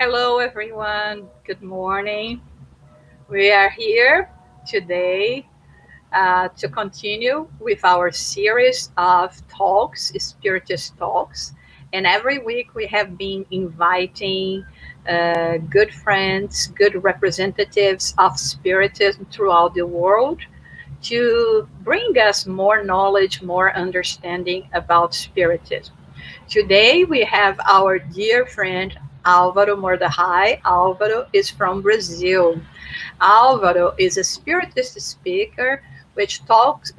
Hello, everyone. Good morning. We are here today to continue with our series of talks, Spiritist talks. And every week we have been inviting good friends, good representatives of Spiritism throughout the world to bring us more knowledge, more understanding about Spiritism. Today we have our dear friend Alvaro Mordechai. Alvaro is from Brazil. Alvaro is a Spiritist speaker which talks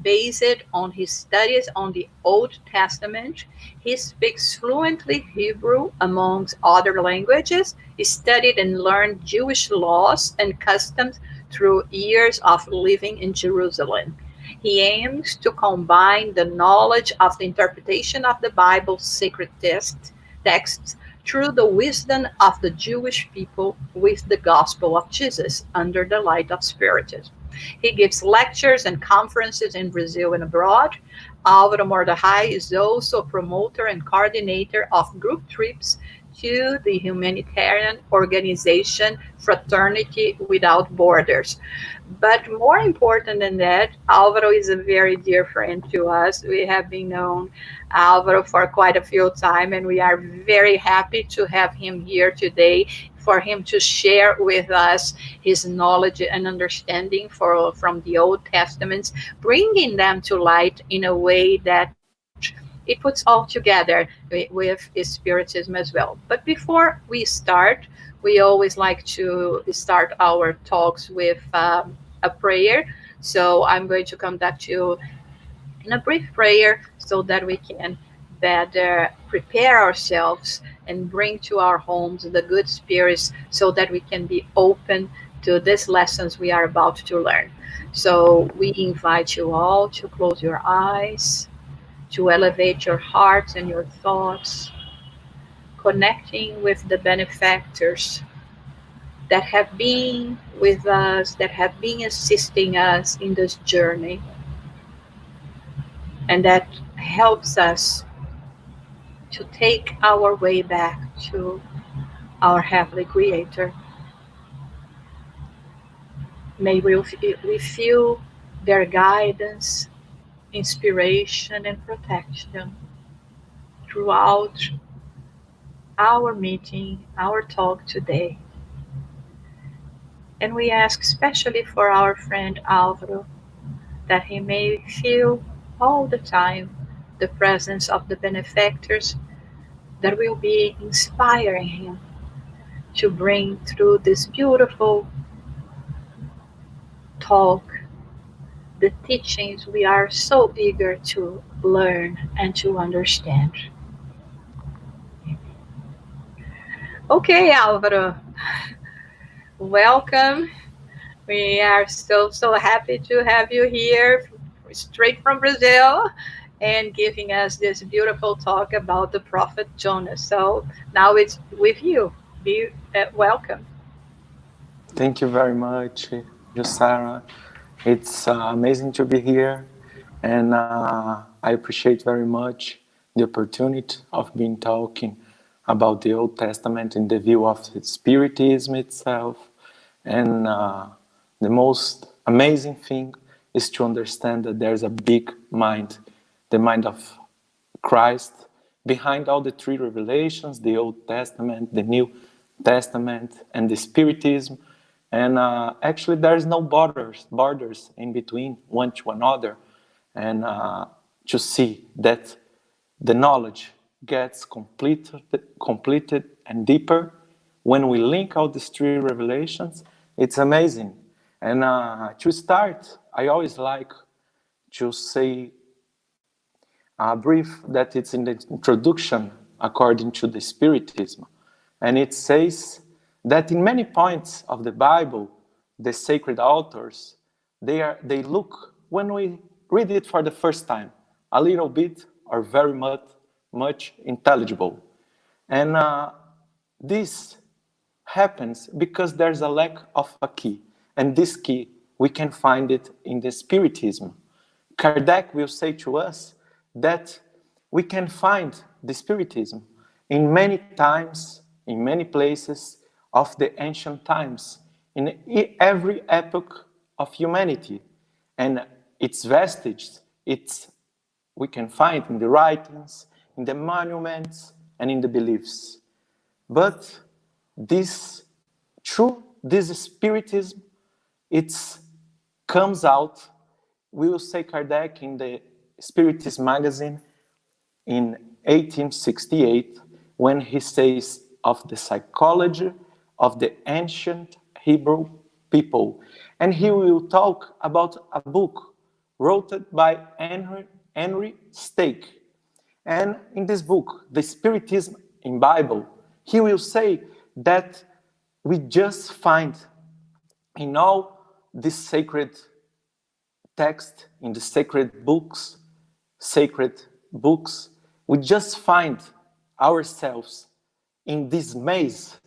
based on his studies on the Old Testament. He speaks fluently Hebrew, amongst other languages. He studied and learned Jewish laws and customs through years of living in Jerusalem. He aims to combine the knowledge of the interpretation of the Bible's sacred texts through the wisdom of the Jewish people with the gospel of Jesus under the light of Spiritism. He gives lectures and conferences in Brazil and abroad. Alvaro Mordechai is also a promoter and coordinator of group trips to the humanitarian organization Fraternity Without Borders. But more important than that, Alvaro is a very dear friend to us. We have been known Alvaro for quite a few time, and we are very happy to have him here today for him to share with us his knowledge and understanding from the Old Testaments, bringing them to light in a way that it puts all together with Spiritism as well. But before we start, we always like to start our talks with a prayer. So I'm going to conduct you in a brief prayer so that we can better prepare ourselves and bring to our homes the good spirits so that we can be open to these lessons we are about to learn. So we invite you all to close your eyes, to elevate your hearts and your thoughts, connecting with the benefactors that have been with us, that have been assisting us in this journey, and that helps us to take our way back to our Heavenly Creator. May we feel their guidance, inspiration, and protection throughout our meeting, our talk today. And we ask especially for our friend Alvaro that he may feel all the time the presence of the benefactors that will be inspiring him to bring through this beautiful talk the teachings we are so eager to learn and to understand. Okay, Alvaro, welcome. We are so happy to have you here straight from Brazil and giving us this beautiful talk about the prophet Jonah. So now it's with you. Be welcome. Thank you very much, Josara. It's amazing to be here, and I appreciate very much the opportunity of being talking about the Old Testament in the view of Spiritism itself. And the most amazing thing is to understand that there's a big mind, the mind of Christ, behind all the three revelations, the Old Testament, the New Testament, and the Spiritism. And actually, there's no borders in between one to another. And to see that the knowledge gets completed and deeper when we link all these three revelations, it's amazing. And to start, I always like to say a brief that it's in the introduction according to the Spiritism. And it says that in many points of the Bible, the sacred authors, they look, when we read it for the first time, a little bit or very much intelligible. And this happens because there's a lack of a key. And this key, we can find it in the Spiritism. Kardec will say to us that we can find the Spiritism in many times in many places of the ancient times, in every epoch of humanity. And its vestiges, we can find in the writings, in the monuments, and in the beliefs. But this, through this spiritism, it comes out, we will say Kardec in the Spiritist magazine in 1868, when he says of the psychology of the ancient Hebrew people. And he will talk about a book written by Henry Stake. And in this book, The Spiritism in Bible, he will say that we just find in all this sacred text, in the sacred books, we just find ourselves in this maze.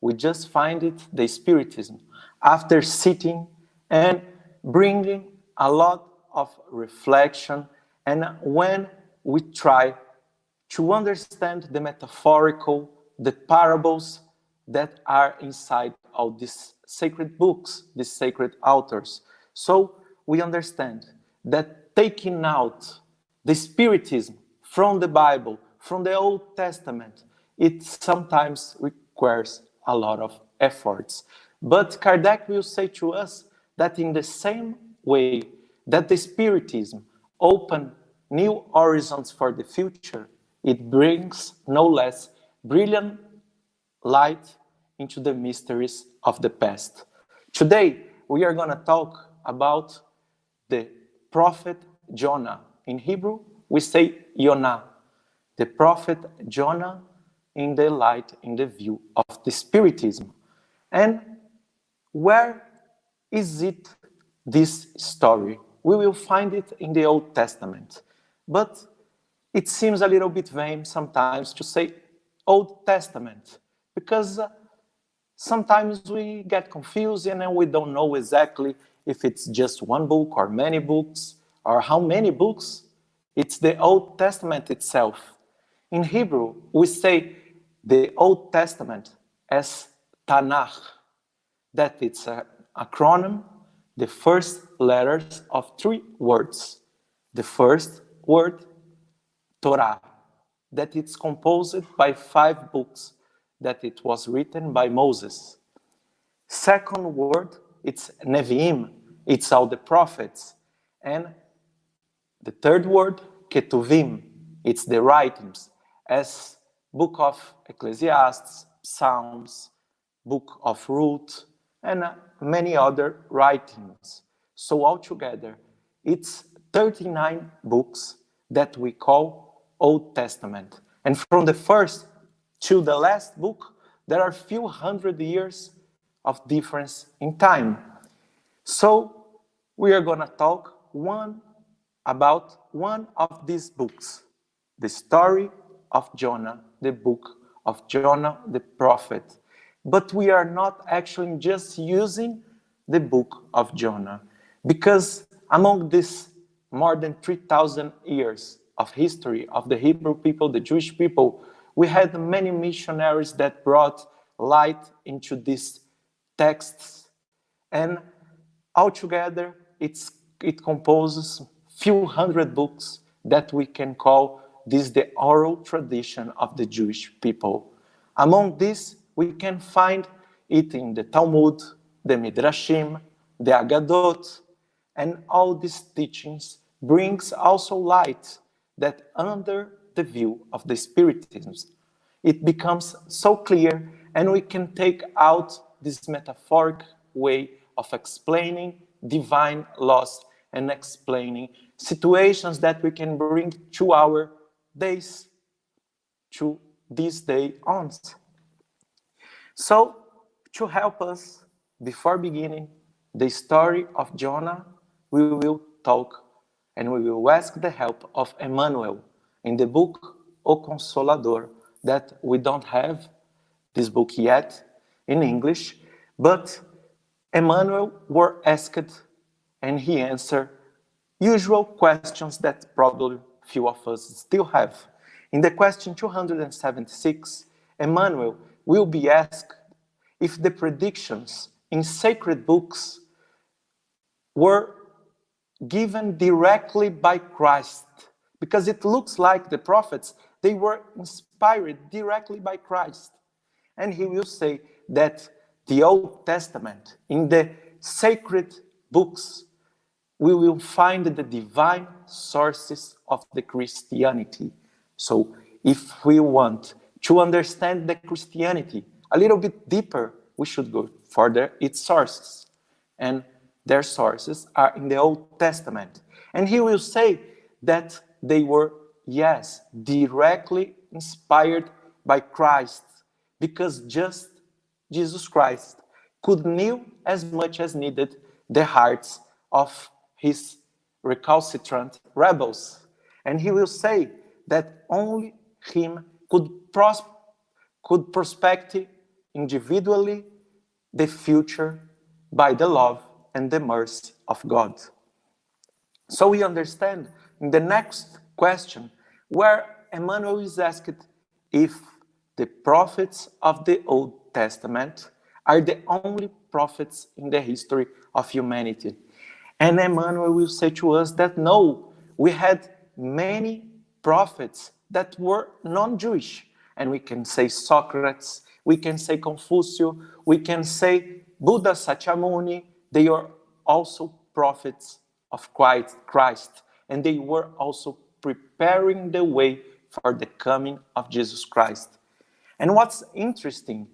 We just find it, the Spiritism, after sitting and bringing a lot of reflection, and when we try to understand the metaphorical, the parables that are inside all these sacred books, these sacred authors. So we understand that taking out the Spiritism from the Bible, from the Old Testament, it sometimes requires a lot of efforts. But Kardec will say to us that in the same way that the Spiritism opened new horizons for the future, it brings no less brilliant light into the mysteries of the past. Today, we are going to talk about the prophet Jonah. In Hebrew, we say Yonah. The prophet Jonah in the light, in the view of the Spiritism. And where is it, this story? We will find it in the Old Testament. But it seems a little bit vain sometimes to say Old Testament, because sometimes we get confused and we don't know exactly if it's just one book or many books or how many books. It's the Old Testament itself. In Hebrew, we say the Old Testament as Tanakh, that it's an acronym, the first letters of three words. The first word, Torah, that it's composed by 5 books, that it was written by Moses. Second word, it's Nevi'im, it's all the prophets. And the third word, Ketuvim, it's the writings, as book of Ecclesiastes, Psalms, book of Ruth, and many other writings. So altogether, it's 39 books that we call Old Testament. And from the first to the last book, there are a few hundred years of difference in time. So we are going to talk about one of these books, the story of Jonah, the book of Jonah the prophet. But we are not actually just using the book of Jonah, because among these more than 3,000 years of history of the Hebrew people, the Jewish people, we had many missionaries that brought light into these texts. And altogether, it composes few hundred books that we can call this the oral tradition of the Jewish people. Among these, we can find it in the Talmud, the Midrashim, the Aggadot, and all these teachings brings also light that under the view of the Spiritism, it becomes so clear, and we can take out this metaphoric way of explaining divine laws and explaining situations that we can bring to our days, to this day on. So, to help us, before beginning the story of Jonah, we will talk and we will ask the help of Emmanuel in the book O Consolador, that we don't have this book yet in English, but Emmanuel were asked and he answered usual questions that probably few of us still have. In the question 276, Emmanuel will be asked if the predictions in sacred books were given directly by Christ, because it looks like the prophets, they were inspired directly by Christ. And he will say that the Old Testament, in the sacred books, we will find the divine sources of the Christianity. So if we want to understand the Christianity a little bit deeper, we should go for its sources. And their sources are in the Old Testament. And he will say that they were, yes, directly inspired by Christ, because just Jesus Christ could knew as much as needed the hearts of his recalcitrant rebels. And he will say that only him could prospect individually the future by the love and the mercy of God. So we understand in the next question where Emmanuel is asked if the prophets of the Old Testament are the only prophets in the history of humanity. And Emmanuel will say to us that no, we had many prophets that were non-Jewish. And we can say Socrates, we can say Confucius, we can say Buddha Sakyamuni. They are also prophets of Christ. And they were also preparing the way for the coming of Jesus Christ. And what's interesting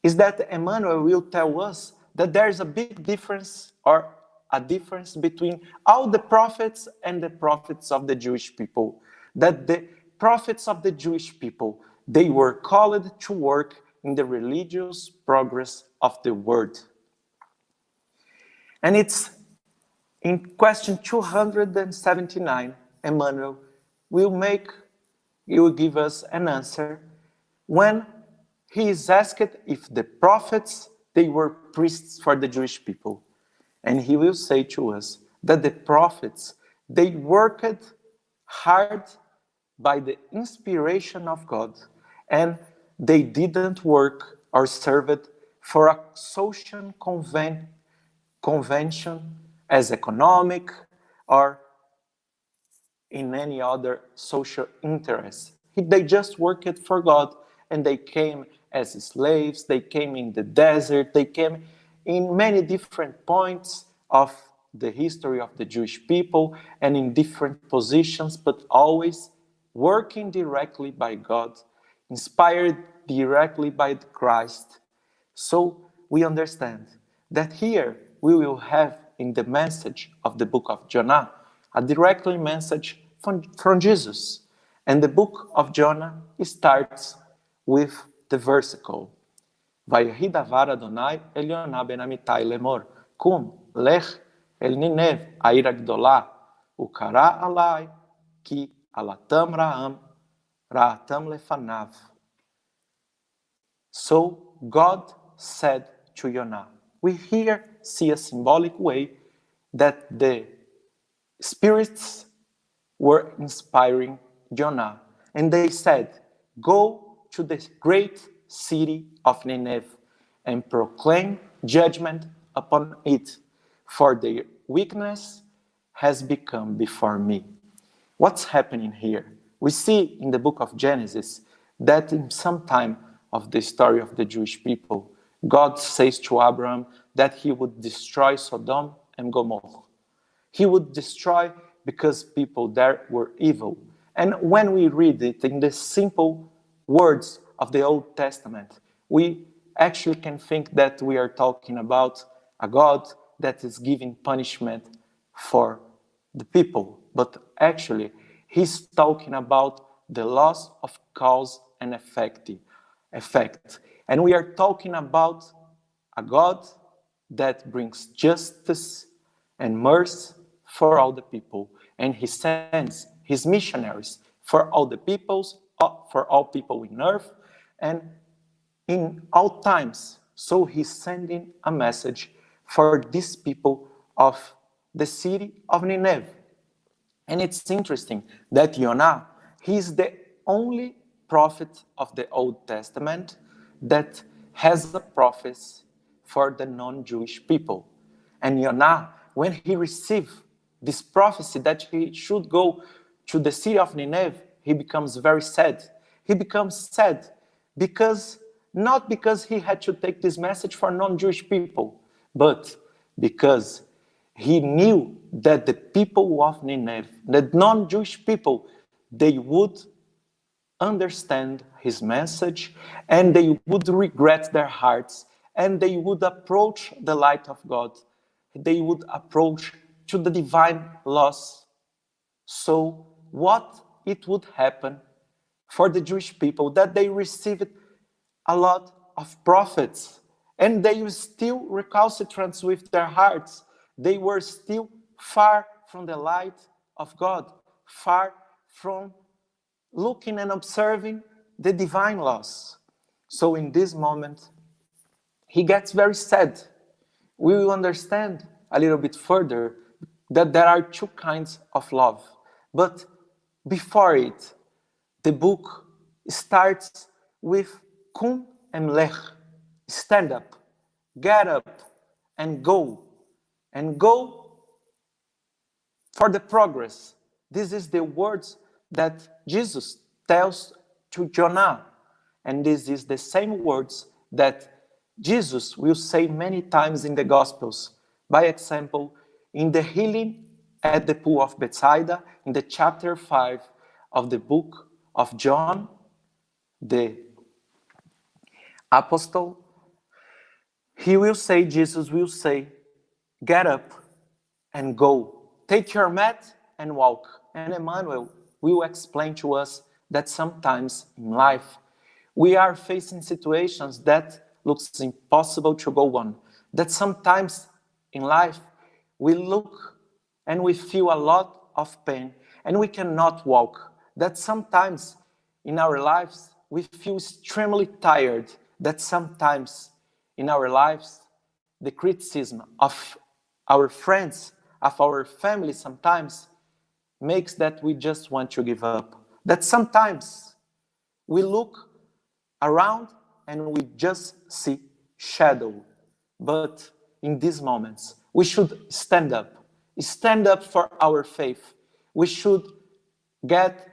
is that Emmanuel will tell us that there is a big difference, or a difference between all the prophets and the prophets of the Jewish people. That the prophets of the Jewish people, they were called to work in the religious progress of the world. And it's in question 279, Emmanuel will give us an answer when he is asked if the prophets, they were priests for the Jewish people. And he will say to us that the prophets, they worked hard by the inspiration of God, and they didn't work or served for a social convention as economic or in any other social interest. They just worked for God, and they came as slaves, they came in the desert, they came in many different points of the history of the Jewish people and in different positions, but always working directly by God, inspired directly by Christ. So we understand that here we will have in the message of the book of Jonah a directly message from Jesus. And the book of Jonah starts with the versicle. Vayehi davar Adonai el Yonah ben Amittai lemor, kum lech el Ninev aira gdolah, ukara alai ki alatam ra'atam lefanav. So God said to Jonah. We here see a symbolic way that the spirits were inspiring Jonah. And they said, go to the great city of Nineveh and proclaim judgment upon it, for their weakness has become before me. What's happening here? We see in the book of Genesis that in some time of the story of the Jewish people, God says to Abraham that he would destroy Sodom and Gomorrah. He would destroy because people there were evil. And when we read it in the simple words of the Old Testament, we actually can think that we are talking about a God that is giving punishment for the people. But actually, he's talking about the loss of cause and effect. And we are talking about a God that brings justice and mercy for all the people. And he sends his missionaries for all the peoples, for all people in earth, and in all times. So he's sending a message for these people of the city of Nineveh. And it's interesting that Jonah, he's the only prophet of the Old Testament that has a prophecy for the non-Jewish people. And Jonah, when he received this prophecy that he should go to the city of Nineveh, he becomes very sad. He becomes sad because, not because he had to take this message for non-Jewish people, but because he knew that the people of Nineveh, the non-Jewish people, they would understand his message, and they would regret their hearts, and they would approach the light of God. They would approach to the divine laws. So what it would happen for the Jewish people, that they received a lot of prophets, and they were still recalcitrant with their hearts. They were still far from the light of God, far from looking and observing the divine laws. So in this moment, he gets very sad. We will understand a little bit further that there are two kinds of love. But before it, the book starts with Kum emlech, stand up, get up, and go. And go for the progress. This is the words that Jesus tells to Jonah. And this is the same words that Jesus will say many times in the Gospels. By example, in the healing at the pool of Bethsaida, in the chapter 5 of the book of John, the apostle, Jesus will say, get up and go. Take your mat and walk. And Emmanuel will explain to us that sometimes in life we are facing situations that looks impossible to go on. That sometimes in life we look and we feel a lot of pain and we cannot walk. That sometimes in our lives we feel extremely tired. That sometimes in our lives the criticism of our friends, of our family sometimes makes that we just want to give up. That sometimes we look around and we just see shadow. But in these moments, we should stand up for our faith. We should get,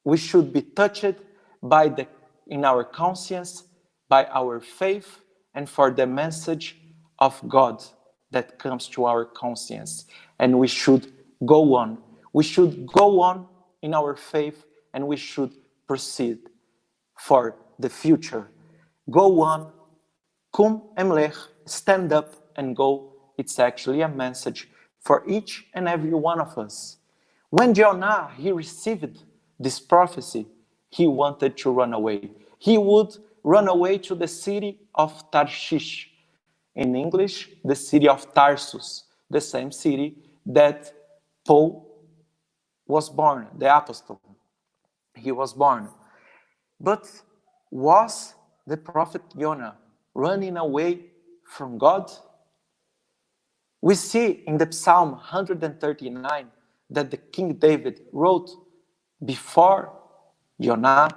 we should be touched by in our conscience, by our faith, and for the message of God that comes to our conscience. And we should go on. We should go on in our faith, and we should proceed for the future. Go on, kum emlech, stand up and go. It's actually a message for each and every one of us. When Jonah, he received this prophecy, he wanted to run away. He would run away to the city of Tarshish. In English, the city of Tarsus, the same city that Paul was born, the apostle. He was born. But was the prophet Jonah running away from God? We see in the Psalm 139 that the King David wrote before Jonah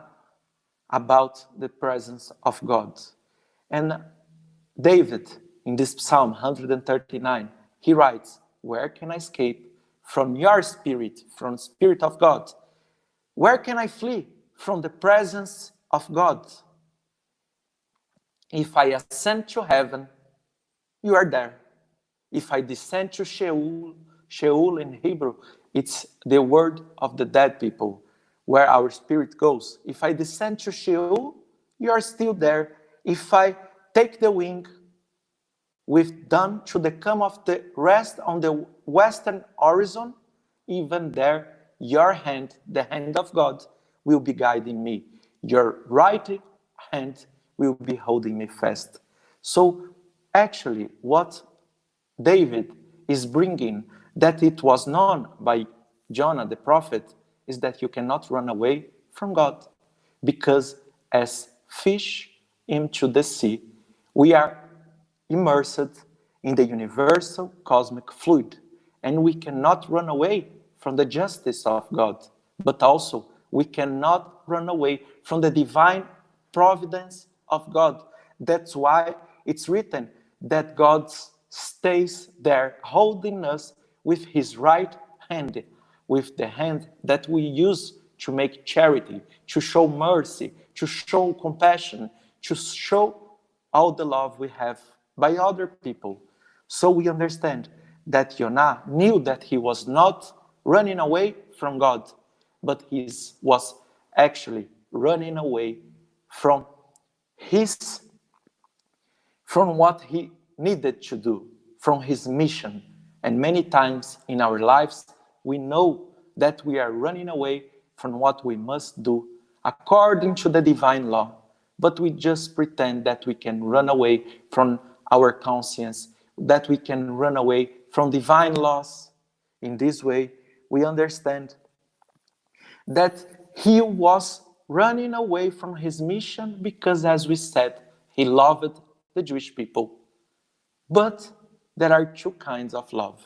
about the presence of God. And David, in this Psalm 139, he writes, where can I escape from your spirit, from the Spirit of God? Where can I flee from the presence of God? If I ascend to heaven, you are there. If I descend to Sheol, Sheol in Hebrew, it's the word of the dead people, where our spirit goes. If I descend to Sheol, you are still there. If I take the wing with dawn to the come of the rest on the western horizon, even there, your hand, the hand of God, will be guiding me. Your right hand will be holding me fast. So actually, what David is bringing, that it was known by Jonah the prophet, is that you cannot run away from God. Because as fish into the sea, we are immersed in the universal cosmic fluid, and we cannot run away from the justice of God, but also we cannot run away from the divine providence of God. That's why it's written that God stays there holding us with his right hand, with the hand that we use to make charity, to show mercy, to show compassion, to show all the love we have by other people. So we understand that Jonah knew that he was not running away from God, but he was actually running away from his from what he needed to do, from his mission. And many times in our lives, we know that we are running away from what we must do according to the divine law. But we just pretend that we can run away from our conscience, that we can run away from divine laws. In this way, we understand that he was running away from his mission because, as we said, he loved the Jewish people. But there are two kinds of love.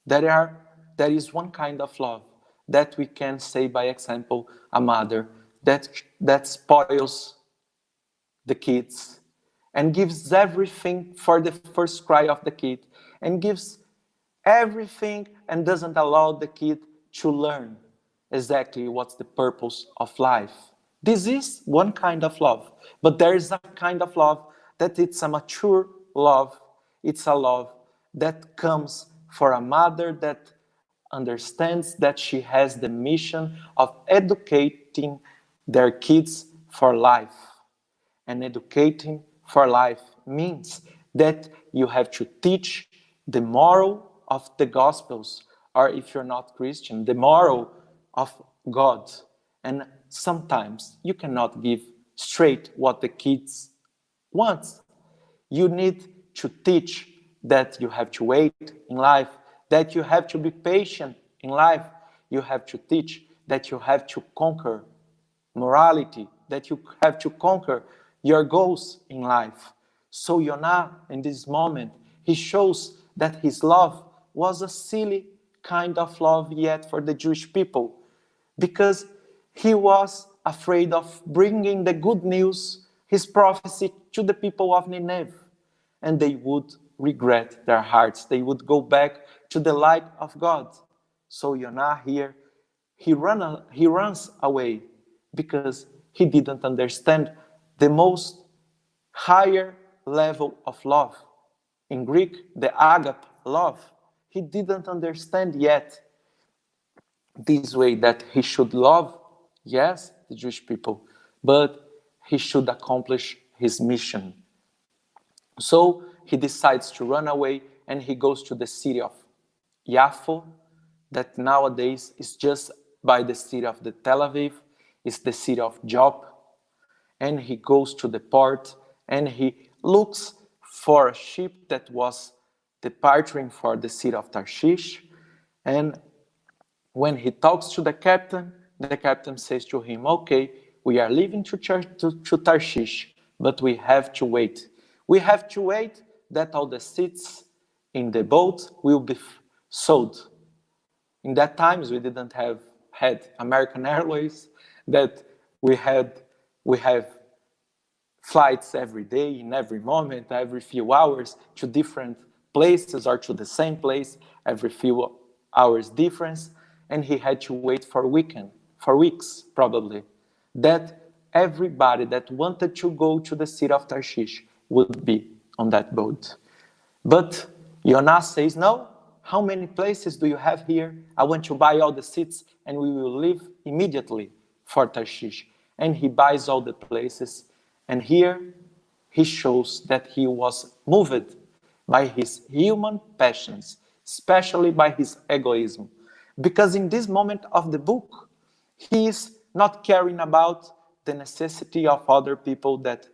There is one kind of love that we can say, by example, a mother that spoils the kids and gives everything for the first cry of the kid and gives everything and doesn't allow the kid to learn exactly what's the purpose of life. This is one kind of love, but there is a kind of love that it's a mature love. It's a love that comes for a mother that understands that she has the mission of educating their kids for life. And educating for life means that you have to teach the moral of the Gospels, or if you're not Christian, the moral of God. And sometimes you cannot give straight what the kids want. You need to teach that you have to wait in life, that you have to be patient in life. You have to teach that you have to conquer morality, that you have to conquer your goals in life. So Jonah, in this moment, he shows that his love was a silly kind of love yet for the Jewish people, because he was afraid of bringing the good news, his prophecy, to the people of Nineveh, and they would regret their hearts. They would go back to the light of God. So Jonah here, he runs away because he didn't understand the most higher level of love. In Greek, the agape love. He didn't understand yet this way that he should love, yes, the Jewish people, but he should accomplish his mission. So he decides to run away and he goes to the city of Yaffo, that nowadays is just by the city of the Tel Aviv, is the city of Job. And he goes to the port and he looks for a ship that was departing for the city of Tarshish. And when he talks to the captain says to him, okay, we are leaving to Tarshish, but we have to wait. We have to wait that all the seats in the boat will be sold. In that times, we didn't have had American Airways, that we have flights every day, in every moment, every few hours to different places or to the same place, every few hours difference. And he had to wait for for weeks probably, that everybody that wanted to go to the city of Tarshish would be on that boat. But Jonah says, no, how many places do you have here? I want to buy all the seats and we will leave immediately for Tarshish. And he buys all the places. And here he shows that he was moved by his human passions, especially by his egoism. Because in this moment of the book, he is not caring about the necessity of other people that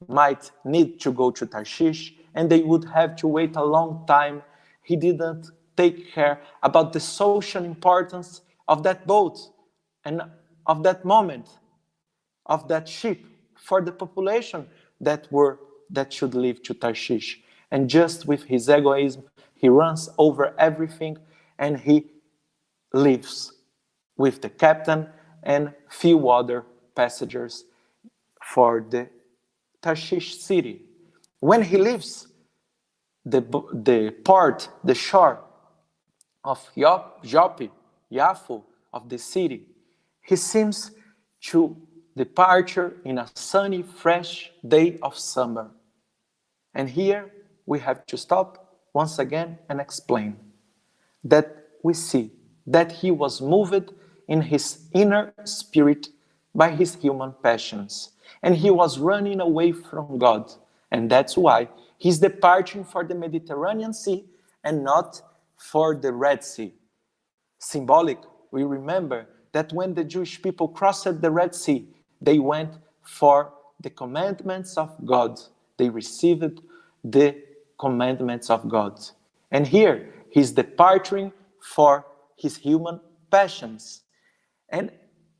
might need to go to Tarshish and they would have to wait a long time. He didn't take care about the social importance of that boat and of that moment, of that ship for the population that should leave to Tarshish. And just with his egoism, he runs over everything and he leaves with the captain and few other passengers for the Tarshish city. When he leaves the shore of Joppe, Yafo, of the city, he seems to departure in a sunny, fresh day of summer. And here we have to stop once again and explain that we see that he was moved in his inner spirit by his human passions. And he was running away from God. And that's why he's departing for the Mediterranean Sea and not for the Red Sea. Symbolic, we remember that when the Jewish people crossed the Red Sea, they went for the commandments of God. They received the commandments of God. And here, he's departing for his human passions. And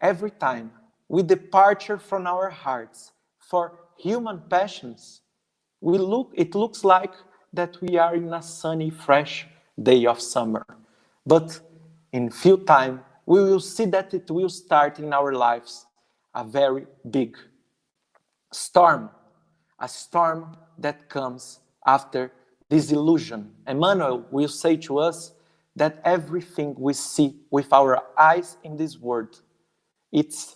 every time we departure from our hearts for human passions, it looks like that we are in a sunny, fresh day of summer. But in few time, we will see that it will start in our lives a very big storm, a storm that comes after disillusion. Emmanuel will say to us that everything we see with our eyes in this world, it's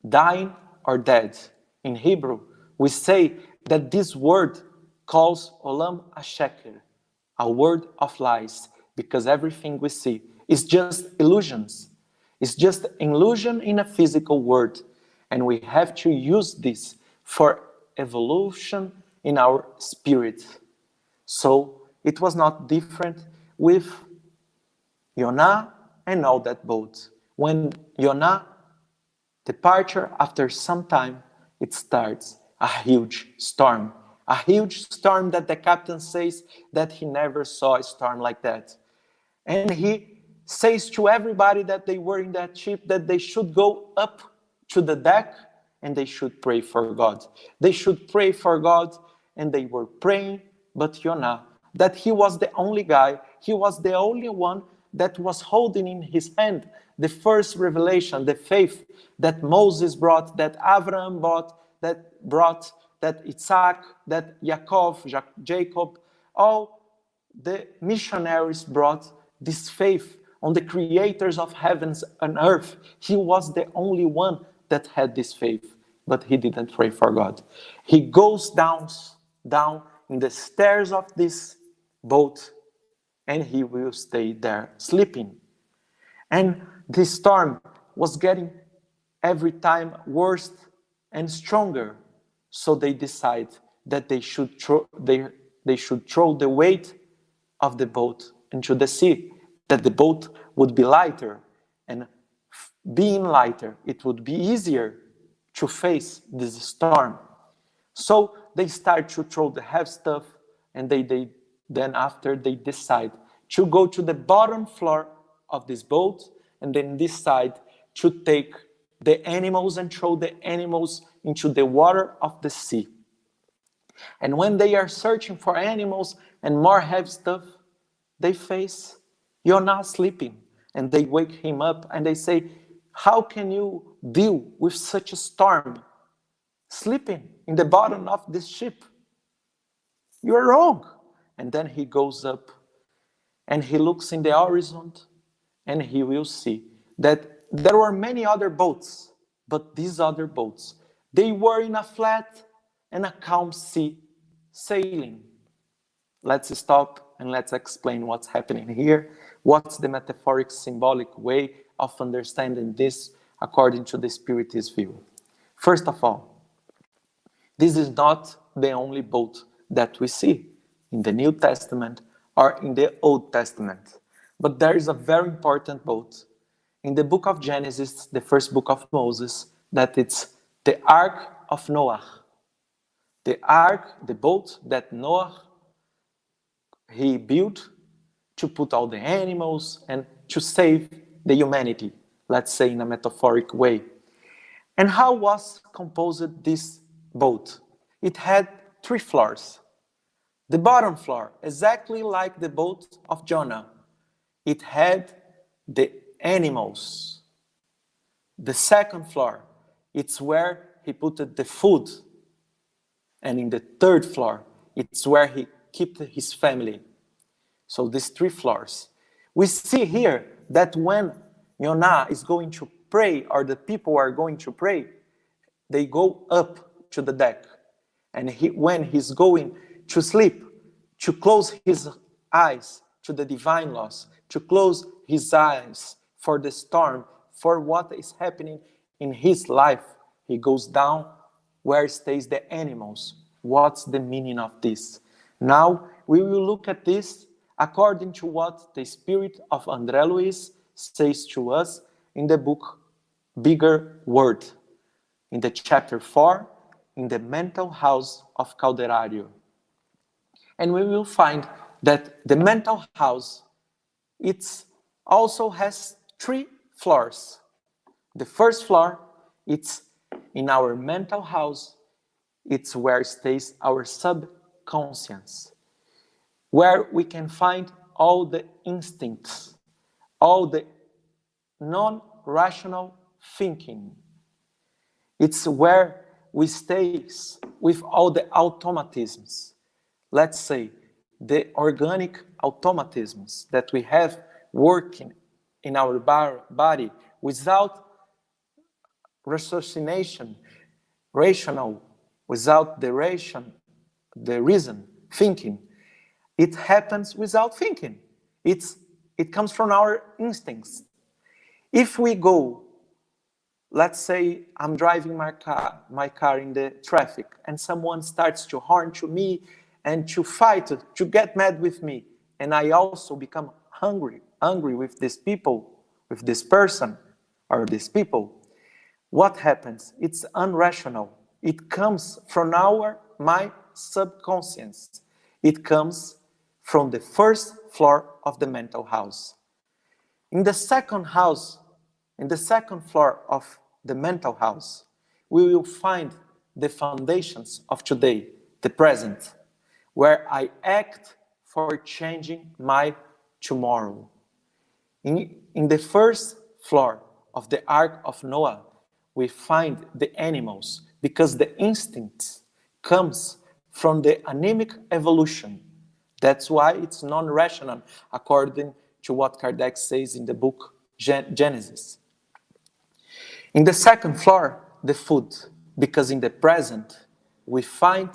dying or dead. In Hebrew, we say that this word calls olam asheker, a word of lies, because everything we see is just illusions. It's just illusion in a physical world, and we have to use this for evolution in our spirit. So it was not different with Jonah and all that boat. When Jonah departure, after some time, it starts a huge storm. A huge storm that the captain says that he never saw a storm like that. And he says to everybody that they were in that ship that they should go up to the deck and they should pray for God. They should pray for God, and they were praying, but Jonah, that he was the only guy, he was the only one that was holding in his hand the first revelation, the faith that Moses brought, that Abraham brought, that Isaac, that Jacob, all the missionaries brought this faith on the creators of heavens and earth. He was the only one that had this faith, but he didn't pray for God. He goes down in the stairs of this boat, and he will stay there sleeping. And the storm was getting every time worse and stronger. So they decide that they should throw the weight of the boat into the sea, that the boat would be lighter. And being lighter, it would be easier to face this storm. So they start to throw the heavy stuff, and then after they decide to go to the bottom floor of this boat, and then decide to take the animals and throw the animals into the water of the sea. And when they are searching for animals and more heavy stuff, they face Jonah sleeping, and they wake him up and they say, "How can you deal with such a storm? Sleeping in the bottom of this ship? You are wrong." And then he goes up and he looks in the horizon, and he will see that there were many other boats, but these other boats, they were in a flat and a calm sea sailing. Let's stop and let's explain what's happening here. What's the metaphoric, symbolic way of understanding this according to the Spiritist view? First of all, this is not the only boat that we see in the New Testament or in the Old Testament. But there is a very important boat in the book of Genesis, the first book of Moses, that it's the Ark of Noah. The ark, the boat that Noah, he built to put all the animals and to save the humanity, let's say in a metaphoric way. And how was composed this boat? It had 3 floors. The bottom floor, exactly like the boat of Jonah, it had the animals. The second floor, it's where he put the food. And in the third floor, it's where he kept his family. So these 3 floors. We see here that when Jonah is going to pray, or the people are going to pray, they go up to the deck. And when he's going to sleep, to close his eyes to the divine laws, to close his eyes for the storm, for what is happening in his life, he goes down where stays the animals. What's the meaning of this? Now we will look at this according to what the spirit of André Luiz says to us in the book Bigger Word, in the chapter 4, in the mental house of Calderário. And we will find that the mental house, it also has 3 floors. The first floor, it's in our mental house, it's where stays our subconscious, where we can find all the instincts, all the non-rational thinking. It's where we stay with all the automatisms. Let's say the organic automatisms that we have working in our body without raciocination, rational, without the reason, thinking. It happens without thinking. It comes from our instincts. If we go, let's say I'm driving my car in the traffic, and someone starts to horn to me and to fight, to get mad with me, and I also become angry with these people, with this person or these people, what happens? It's irrational. It comes from my subconscious. It comes from the first floor of the mental house. In the second floor of the mental house, we will find the foundations of today, the present, where I act for changing my tomorrow. In the first floor of the Ark of Noah, we find the animals, because the instinct comes from the anemic evolution. That's why it's non-rational, according to what Kardec says in the book Genesis. In the second floor, the food, because in the present, we find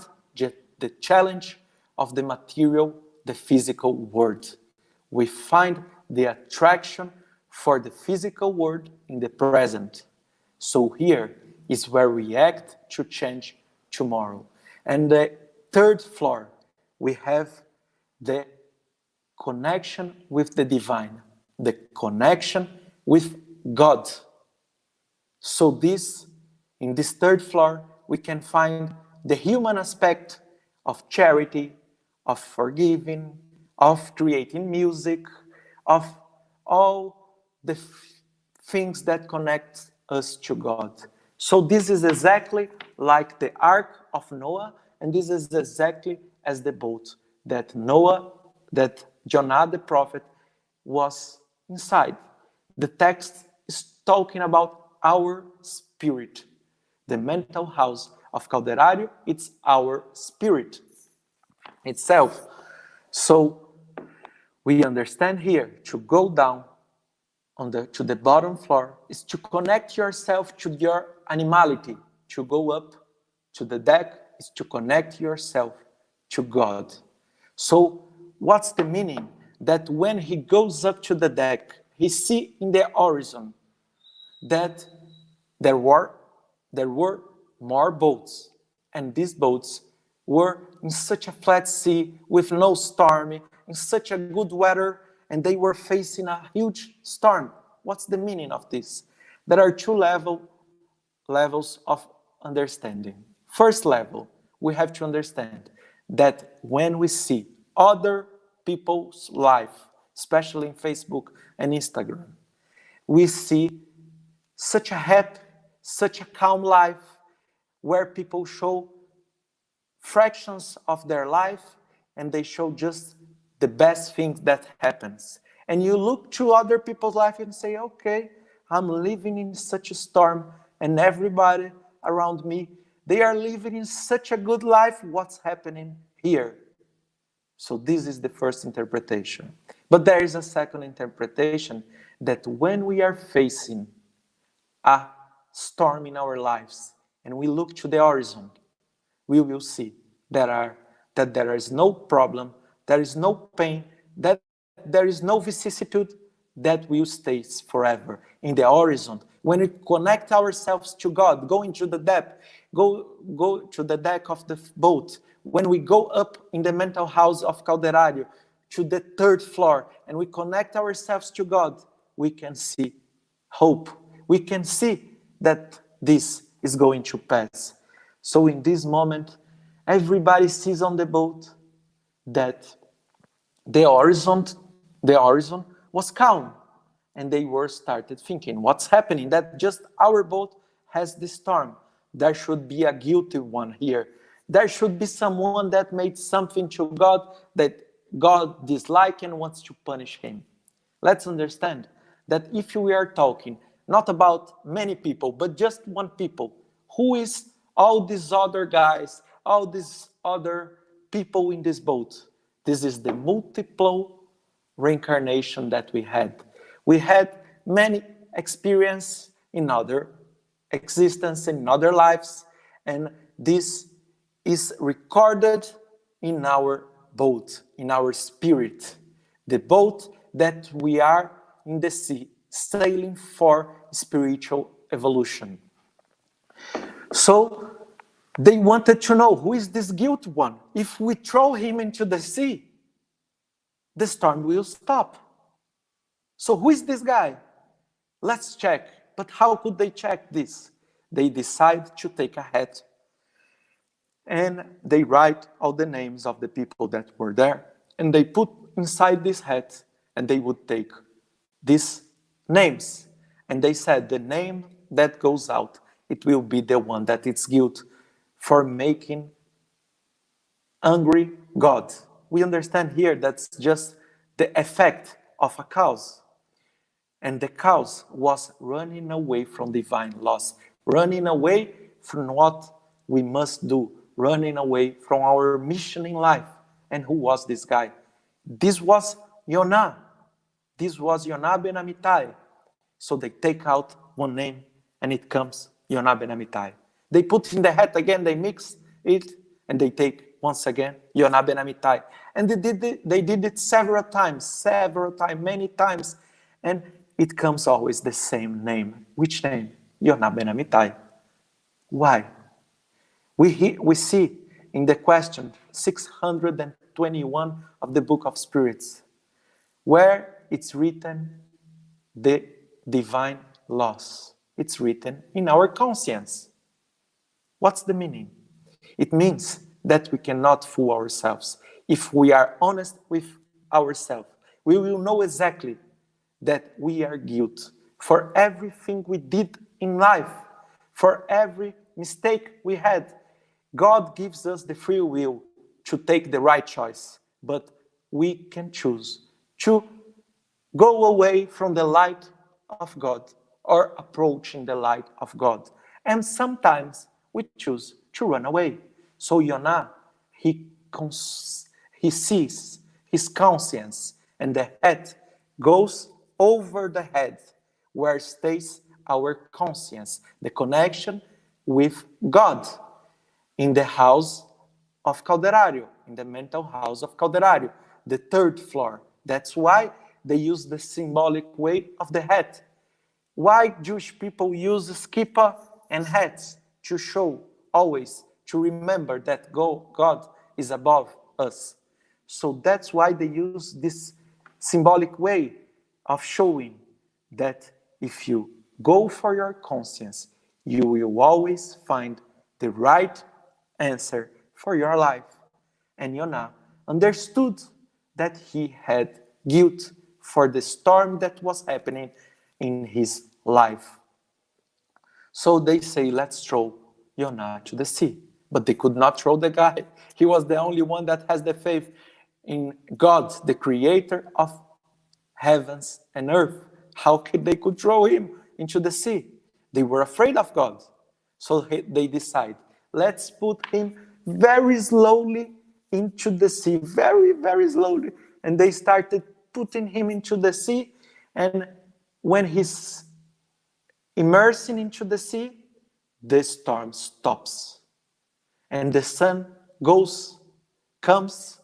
the challenge of the material, the physical world. We find the attraction for the physical world in the present. So here is where we act to change tomorrow. And the third floor, we have the connection with the divine, the connection with God. So in this third floor, we can find the human aspect of charity, of forgiving, of creating music, of all the things that connect us to God. So this is exactly like the Ark of Noah, and this is exactly as the boat that Jonah the prophet was inside. The text is talking about our spirit. The mental house of Calderário, it's our spirit itself. So we understand here to go down to the bottom floor is to connect yourself to your animality. To go up to the deck is to connect yourself to God. So what's the meaning? That when he goes up to the deck, he sees in the horizon that there were more boats, and these boats were in such a flat sea with no storm, in such a good weather, and they were facing a huge storm. What's the meaning of this? There are 2 levels of understanding. First level, we have to understand that when we see other people's life, especially in Facebook and Instagram, we see such a happy, such a calm life, where people show fractions of their life and they show just the best things that happens. And you look to other people's life and say, okay, I'm living in such a storm and everybody around me, They are living in such a good life. What's happening here? So this is the first interpretation. But there is a second interpretation that when we are facing a storm in our lives and we look to the horizon, we will see that there is no problem, there is no pain, that there is no vicissitude that will stay forever in the horizon. When we connect ourselves to God, go into the depth, go to the deck of the boat, when we go up in the mental house of Calderario to the third floor and we connect ourselves to God, we can see hope. We can see that this is going to pass. So in this moment, everybody sees on the boat that the horizon, the horizon was calm. And they were started thinking, what's happening? That just our boat has this storm. There should be a guilty one here. There should be someone that made something to God that God dislikes and wants to punish him. Let's understand that if we are talking not about many people, but just one people, who is all these other guys, all these other people in this boat? This is the multiple reincarnation that we had. We had many experience in other existence, in other lives, and this is recorded in our boat, in our spirit, the boat that we are in the sea, sailing for spiritual evolution. So they wanted to know, who is this guilty one? If we throw him into the sea, the storm will stop. So who is this guy? Let's check. But how could they check this? They decide to take a hat and they write all the names of the people that were there and they put inside this hat and they would take these names. And they said the name that goes out, it will be the one that is guilty for making angry God. We understand here that's just the effect of a cause. And the cause was running away from divine laws, running away from what we must do, running away from our mission in life. And who was this guy? This was Jonah. This was Jonah ben Amittai. So they take out one name and it comes Jonah ben Amittai. They put in the hat again, they mix it, and they take once again Jonah ben Amittai. And they did it several times, many times. And it comes always the same name. Which name? Jonah ben Amittai. Why? We see in the question 621 of the Book of Spirits, where it's written the divine laws. It's written in our conscience. What's the meaning? It means that we cannot fool ourselves. If we are honest with ourselves, we will know exactly that we are guilty for everything we did in life, for every mistake we had. God gives us the free will to take the right choice, but we can choose to go away from the light of God or approaching the light of God. And sometimes we choose to run away. So Jonah, he sees his conscience, and the head goes over the head, where stays our conscience, the connection with God, in the house of Calderario, in the mental house of Calderario, the third floor. That's why they use the symbolic way of the hat. Why Jewish people use skippa and hats? To show always, to remember that God is above us. So that's why they use this symbolic way of showing that if you go for your conscience, you will always find the right answer for your life. And Jonah understood that he had guilt for the storm that was happening in his life. So they say, let's throw Jonah to the sea. But they could not throw the guy. He was the only one that has the faith in God, the creator of heavens and earth. How could throw him into the sea? They were afraid of God. So they decide, let's put him very slowly into the sea, very, very slowly. And they started putting him into the sea. And when he's immersing into the sea, the storm stops. And the sun comes,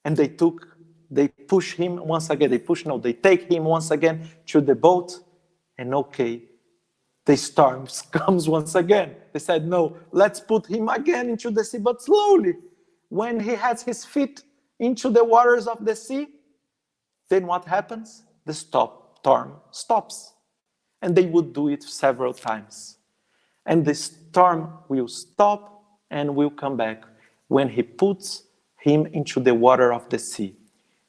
and they push him once again. They take him once again to the boat, and okay, the storm comes once again. They said, no, let's put him again into the sea, but slowly. When he has his feet into the waters of the sea, then what happens? The storm stops. And they would do it several times. And the storm will stop and will come back when he puts him into the water of the sea.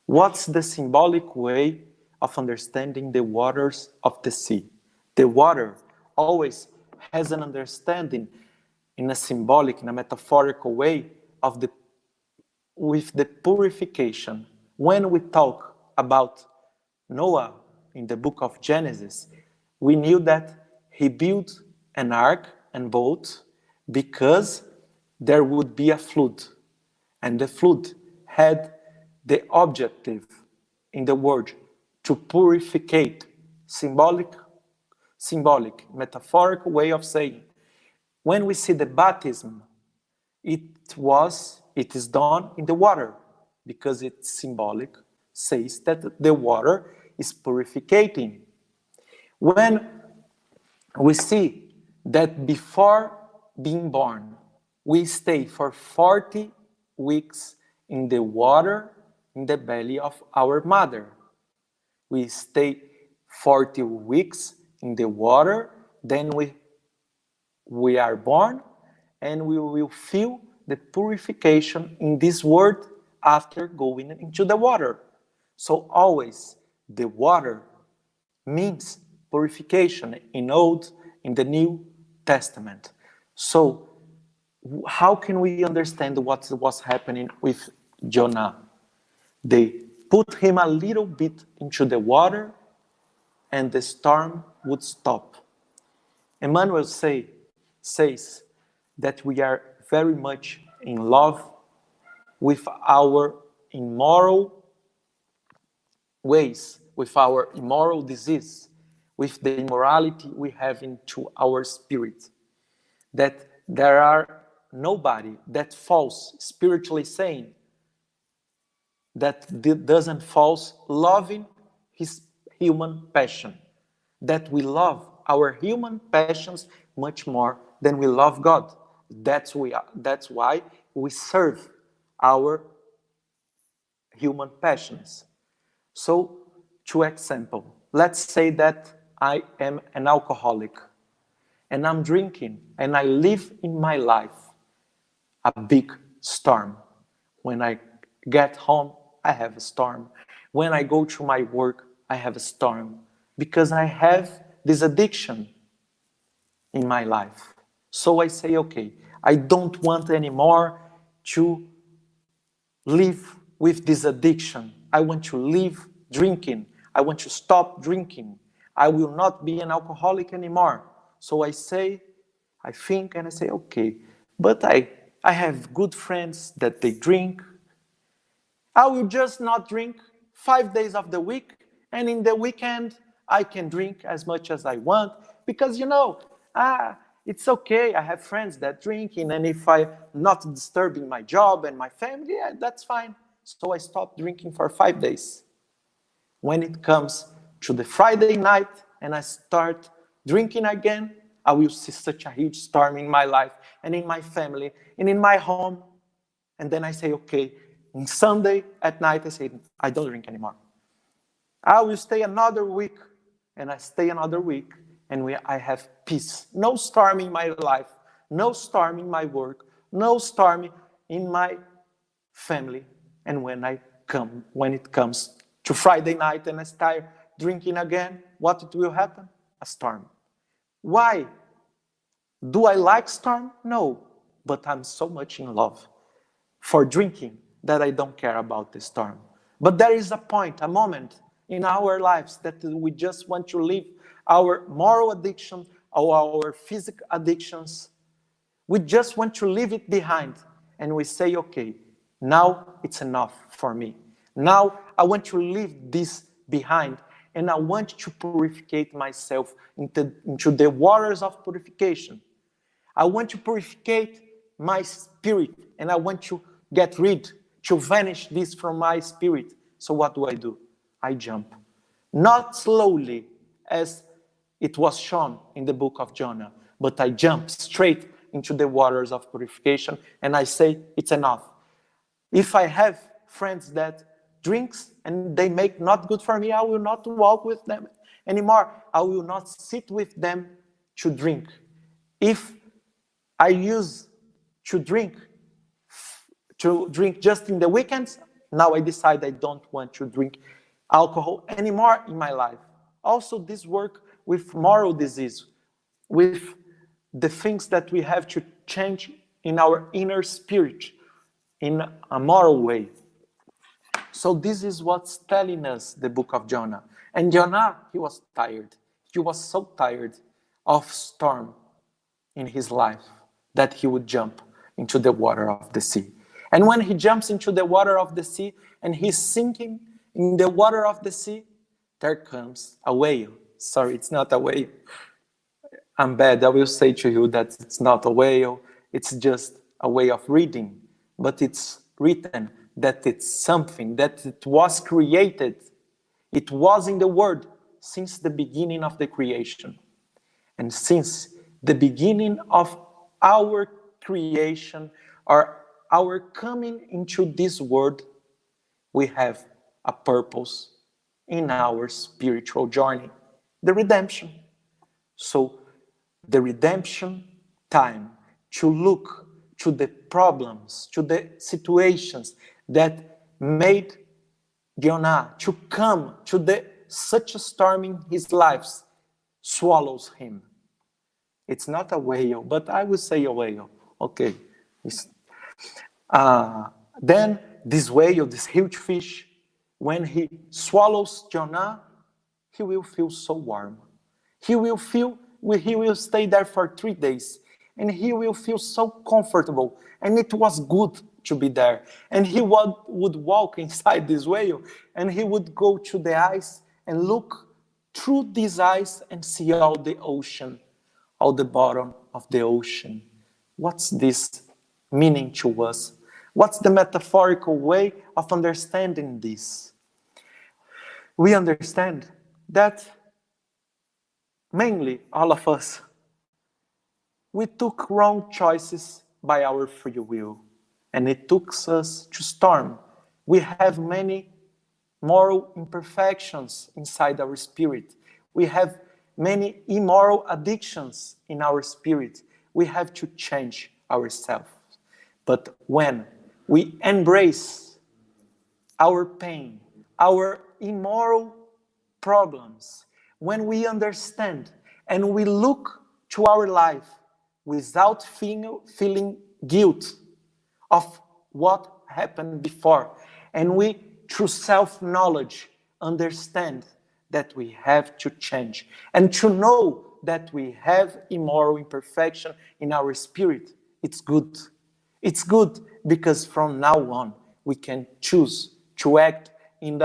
What's the symbolic way of understanding the waters of the sea? The water always has an understanding in a symbolic, in a metaphorical way of with the purification. When we talk about Noah in the book of Genesis, we knew that he built an ark and boat because there would be a flood. And the flood had the objective in the word to purificate, symbolic, metaphorical way of saying. When we see the baptism, it is done in the water because it's symbolic, says that the water is purificating. When we see that before being born, we stay for 40 weeks in the water in the belly of our mother. We stay 40 weeks in the water, then we are born, and we will feel the purification in this world after going into the water. So always the water means purification in Old, in the New Testament. So how can we understand what was happening with Jonah? They put him a little bit into the water and the storm would stop. Emmanuel says that we are very much in love with our immoral ways, with our immoral disease, with the immorality we have into our spirit. That there are nobody that falls, spiritually saying, that doesn't false loving his human passion. That we love our human passions much more than we love God. That's why we serve our human passions. So, to example, let's say that I am an alcoholic and I'm drinking and I live in my life a big storm. When I get home, I have a storm. When I go to my work, I have a storm because I have this addiction in my life. So I say, okay, I don't want anymore to live with this addiction. I want to live drinking. I want to stop drinking. I will not be an alcoholic anymore. So I think, and I say, okay, but I have good friends that they drink. I will just not drink 5 days of the week, and in the weekend, I can drink as much as I want, because, it's okay. I have friends that drink, and if I'm not disturbing my job and my family, yeah, that's fine. So I stop drinking for 5 days. When it comes to the Friday night and I start drinking again, I will see such a huge storm in my life and in my family and in my home. And then I say, okay, on Sunday at night, I say, I don't drink anymore. I will stay another week, and I stay another week, and I have peace. No storm in my life, no storm in my work, no storm in my family. And when it comes to Friday night and I start drinking again, what will happen? A storm. Why? Do I like storm? No, but I'm so much in love for drinking that I don't care about the storm. But there is a point, a moment in our lives that we just want to leave our moral addiction or our physical addictions. We just want to leave it behind. And we say, okay, now it's enough for me. Now I want to leave this behind. And I want to purify myself into the waters of purification. I want to purify my spirit. And I want to get rid, to vanish this from my spirit. So what do? I jump. Not slowly, as it was shown in the book of Jonah, but I jump straight into the waters of purification, and I say, it's enough. If I have friends that drinks and they make not good for me, I will not walk with them anymore. I will not sit with them to drink. If I use to drink just in the weekends, now I decide I don't want to drink alcohol anymore in my life. Also, this work with moral disease, with the things that we have to change in our inner spirit in a moral way. So this is what's telling us the book of Jonah. And Jonah, he was tired. He was so tired of storm in his life that he would jump into the water of the sea. And when he jumps into the water of the sea and he's sinking in the water of the sea, there comes a whale. Sorry, it's not a whale. I'm bad. I will say to you that it's not a whale. It's just a way of reading. But it's written that it's something, that it was created. It was in the Word since the beginning of the creation. And since the beginning of our creation or our coming into this world, we have a purpose in our spiritual journey, the redemption. So the redemption time to look to the problems, to the situations that made Jonah to come to such a storm in his life swallows him. It's not a whale, but I would say a whale. Okay. Then this whale, this huge fish, when he swallows Jonah, he will feel so warm. He will stay there for 3 days, and he will feel so comfortable, and it was good to be there. And he would walk inside this whale, and he would go to the ice and look through this ice and see all the ocean, all the bottom of the ocean. What's this meaning to us? What's the metaphorical way of understanding this? We understand that mainly all of us, we took wrong choices by our free will, and it took us to storm. We have many moral imperfections inside our spirit. We have many immoral addictions in our spirit. We have to change ourselves. But when we embrace our pain, our immoral problems, when we understand and we look to our life without feeling guilt of what happened before, and we, through self-knowledge, understand that we have to change, and to know that we have immoral imperfection in our spirit, it's good. It's good because from now on, we can choose to act in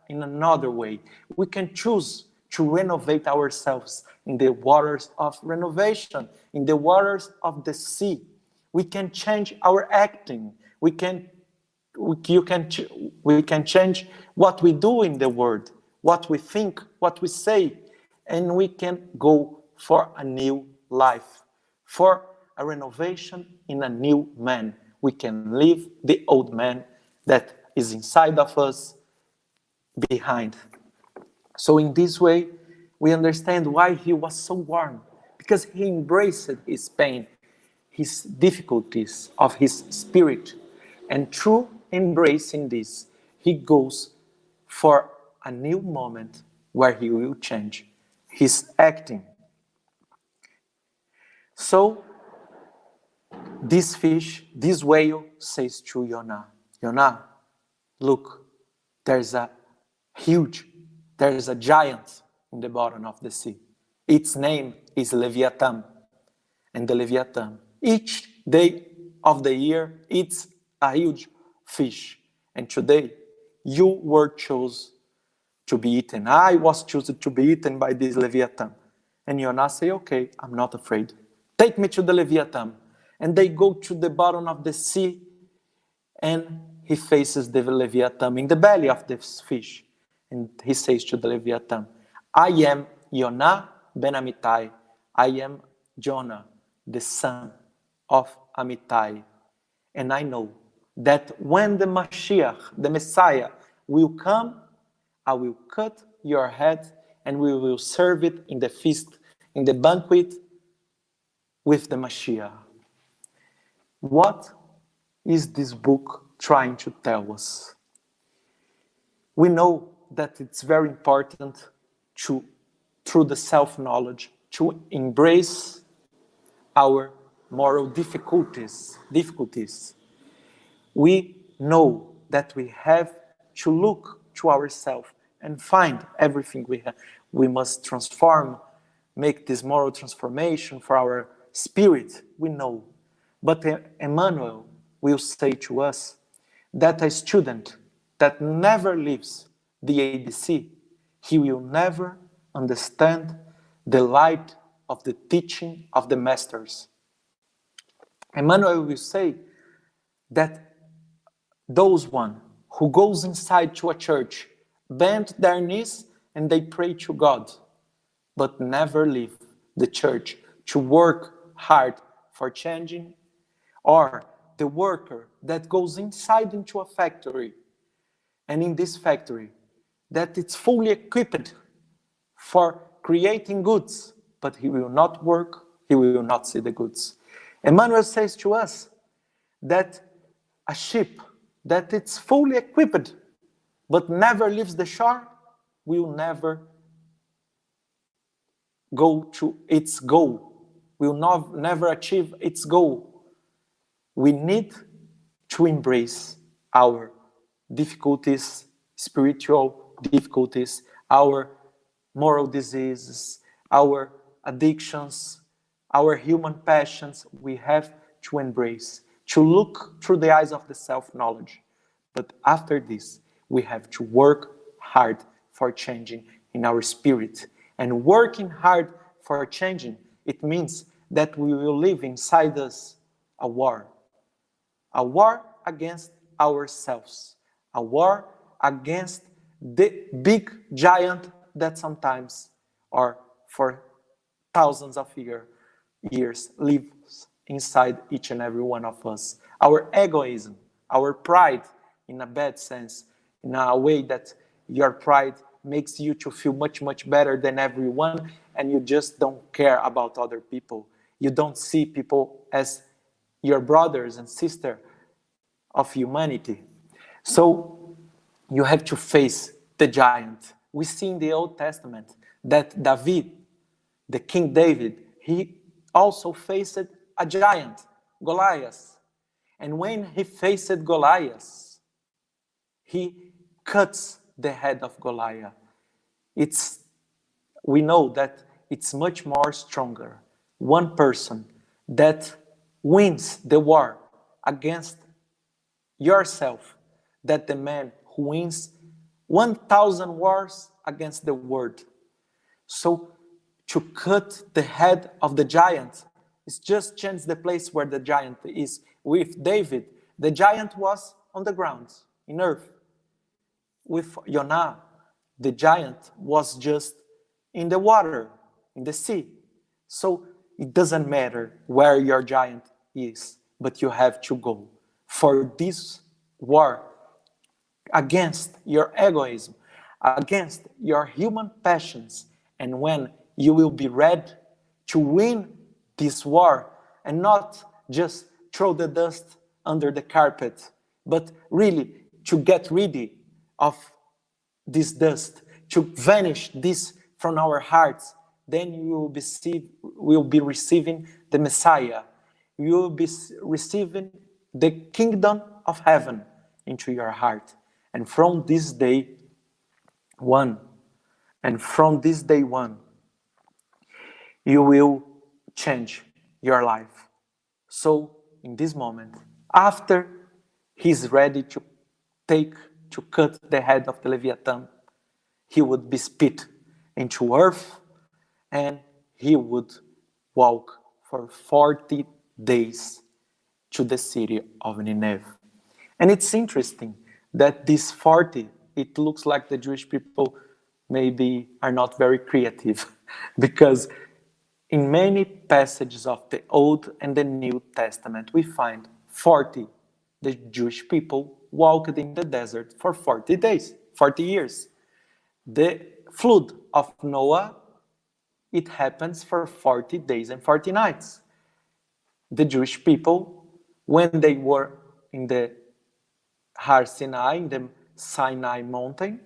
another way. We can choose to renovate ourselves in the waters of renovation, in the waters of the sea. We can change our acting. We can change what we do in the world, what we think, what we say, and we can go for a new life, for a renovation in a new man. We can leave the old man that is inside of us behind. So in this way, we understand why he was so warm, because he embraced his pain, his difficulties of his spirit. And through embracing this, he goes for a new moment where he will change his acting. So this fish, this whale says to Jonah, Jonah, look, there's a giant in the bottom of the sea. Its name is Leviathan. And the Leviathan, each day of the year, it's a huge fish. And today, you were chosen to be eaten. I was chosen to be eaten by this Leviathan. And Jonah say, okay, I'm not afraid. Take me to the Leviathan. And they go to the bottom of the sea, and he faces the Leviathan in the belly of this fish. And he says to the Leviathan, I am Jonah ben Amittai. I am Jonah, the son of Amittai. And I know that when the Mashiach, the Messiah, will come, I will cut your head and we will serve it in the feast, in the banquet with the Mashiach. What is this book trying to tell us? We know that it's very important to, through the self-knowledge, to embrace our moral difficulties. We know that we have to look to ourselves and find everything we have. We must transform, make this moral transformation for our spirit. We know. But Emmanuel will say to us that a student that never leaves the ADC, he will never understand the light of the teaching of the masters. Emmanuel will say that those one who goes inside to a church, bend their knees and they pray to God, but never leave the church to work hard for changing, or the worker that goes inside into a factory, and in this factory that it's fully equipped for creating goods, but he will not work, he will not see the goods. Emmanuel says to us that a ship that it's fully equipped but never leaves the shore will never go to its goal, will never achieve its goal. We need to embrace our difficulties, spiritual difficulties, our moral diseases, our addictions, our human passions. We have to embrace, to look through the eyes of the self-knowledge. But after this, we have to work hard for changing in our spirit. And working hard for changing, it means that we will live inside us a war against ourselves, a war against the big giant that sometimes, or for thousands of years, lives inside each and every one of us. Our egoism, our pride, in a bad sense, in a way that your pride makes you to feel much, much better than everyone, and you just don't care about other people. You don't see people as your brothers and sisters of humanity. So you have to face the giant. We see in the Old Testament that David, the King David, he also faced a giant, Goliath. And when he faced Goliath, he cuts the head of Goliath. We know that it's much more stronger. One person that wins the war against yourself than the man who wins 1,000 wars against the world. So to cut the head of the giant is just change the place where the giant is. With David, the giant was on the ground, in earth. With Jonah, the giant was just in the water, in the sea. So it doesn't matter where your giant is, but you have to go for this war against your egoism, against your human passions. And when you will be ready to win this war and not just throw the dust under the carpet, but really to get rid of this dust, to vanish this from our hearts, then you will be receiving the Messiah. You will be receiving the kingdom of heaven into your heart. And from this day one, you will change your life. So in this moment, after he's ready to take, to cut the head of the Leviathan, he would be spit into earth and he would walk for 40 days to the city of Nineveh. And it's interesting that this 40, it looks like the Jewish people maybe are not very creative because in many passages of the Old and the New Testament, we find 40. The Jewish people walked in the desert for 40 days, 40 years. The flood of Noah, it happens for 40 days and 40 nights. The Jewish people, when they were in the Har Sinai, in the Sinai mountain,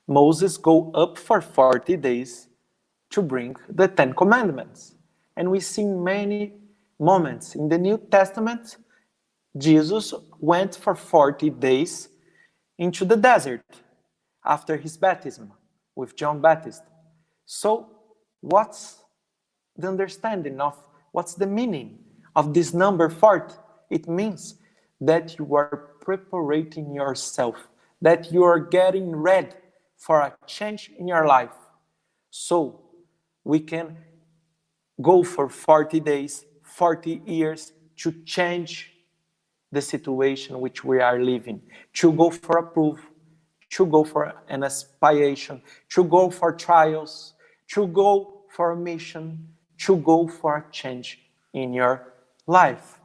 Moses go up for 40 days to bring the 10 Commandments. And we see many moments in the New Testament, Jesus went for 40 days into the desert after his baptism with John Baptist. So what's the understanding of, what's the meaning of this number 40? It means that you are preparing yourself, that you are getting ready for a change in your life. So we can go for 40 days, 40 years to change the situation which we are living, to go for a proof, to go for an aspiration, to go for trials, to go for a mission, to go for a change in your life.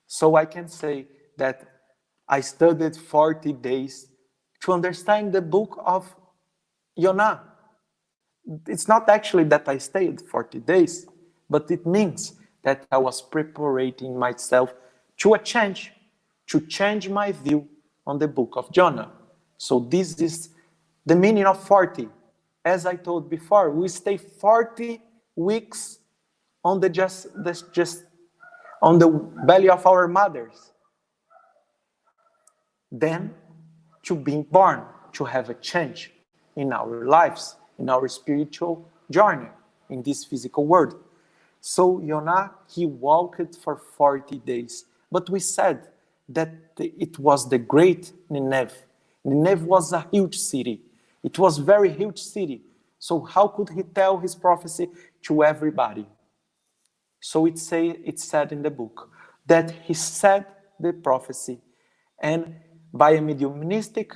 So I can say that I studied 40 days to understand the book of Jonah. It's not actually that I stayed 40 days, but it means that I was preparing myself to a change, to change my view on the book of Jonah. So this is the meaning of 40. As I told before, we stay 40 weeks on the just on the belly of our mothers. Then to be born, to have a change in our lives, in our spiritual journey, in this physical world. So Jonah, he walked for 40 days. But we said that it was the great Nineveh. Nineveh was a huge city. It was a very huge city. So how could he tell his prophecy to everybody? So it's said in the book that he said the prophecy, and by a mediumistic